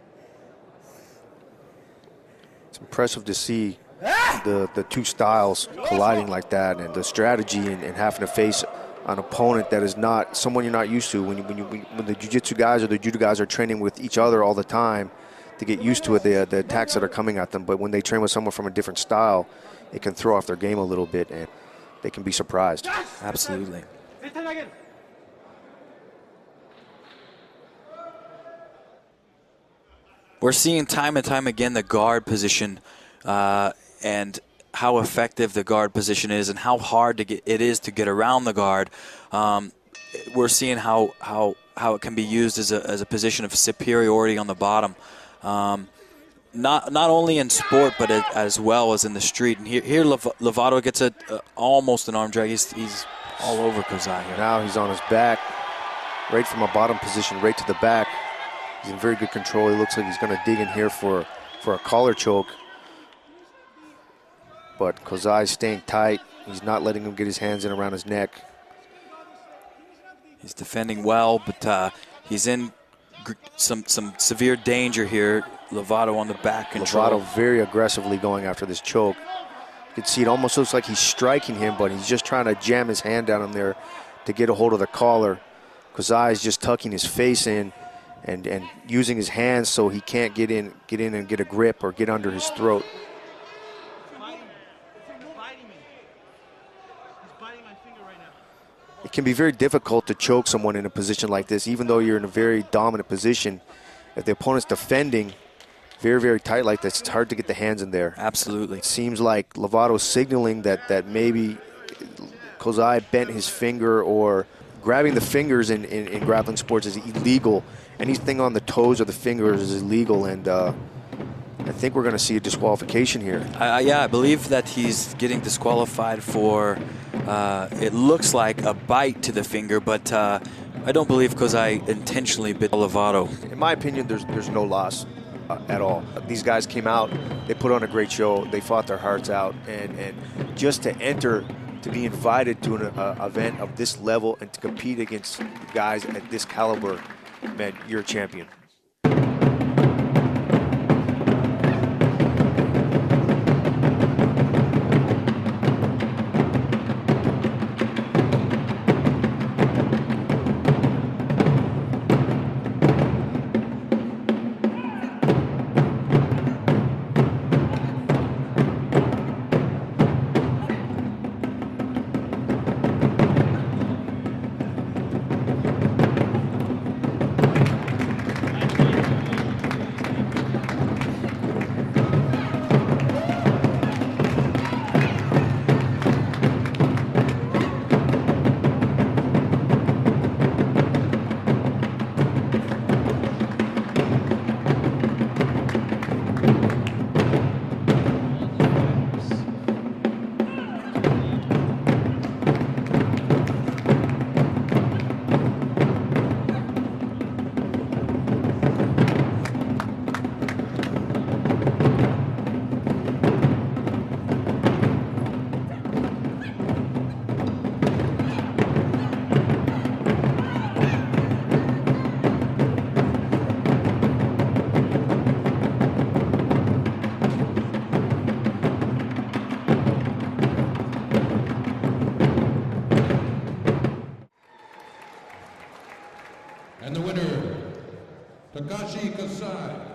It's impressive to see the two styles colliding like that, and the strategy and having to face an opponent that is not someone you're not used to. When the jiu-jitsu guys or the judo guys are training with each other all the time to get used to it, the attacks that are coming at them. But when they train with someone from a different style, it can throw off their game a little bit, and they can be surprised. Absolutely. We're seeing time and time again the guard position and how effective the guard position is and how hard it is to get around the guard. We're seeing how it can be used as a position of superiority on the bottom. Not only in sport, but as well as in the street. And here Lovato gets almost an arm drag. He's all over Kozai here. Now he's on his back, right from a bottom position, right to the back. He's in very good control. He looks like he's going to dig in here for a collar choke. But Kozai's staying tight. He's not letting him get his hands in around his neck. He's defending well, but he's in some severe danger here. Lovato on the back control. Lovato very aggressively going after this choke. You can see it almost looks like he's striking him, but he's just trying to jam his hand down in there to get a hold of the collar. Kozai is just tucking his face in and using his hands so he can't get in and get a grip or get under his throat. it can be very difficult to choke someone in a position like this, even though you're in a very dominant position. If the opponent's defending very, very tight like this, it's hard to get the hands in there. Absolutely. It seems like Lovato's signaling that maybe Kozai bent his finger, or grabbing the fingers in grappling sports is illegal. Anything on the toes or the fingers is illegal, and I think we're going to see a disqualification here. Yeah, I believe that he's getting disqualified for, it looks like a bite to the finger, but I don't believe Kozai intentionally bit Lovato. In my opinion, there's no loss at all. These guys came out, they put on a great show, they fought their hearts out, and just to enter, to be invited to an event of this level and to compete against guys at this caliber, man, you're a champion. And the winner, Takashi Kasai.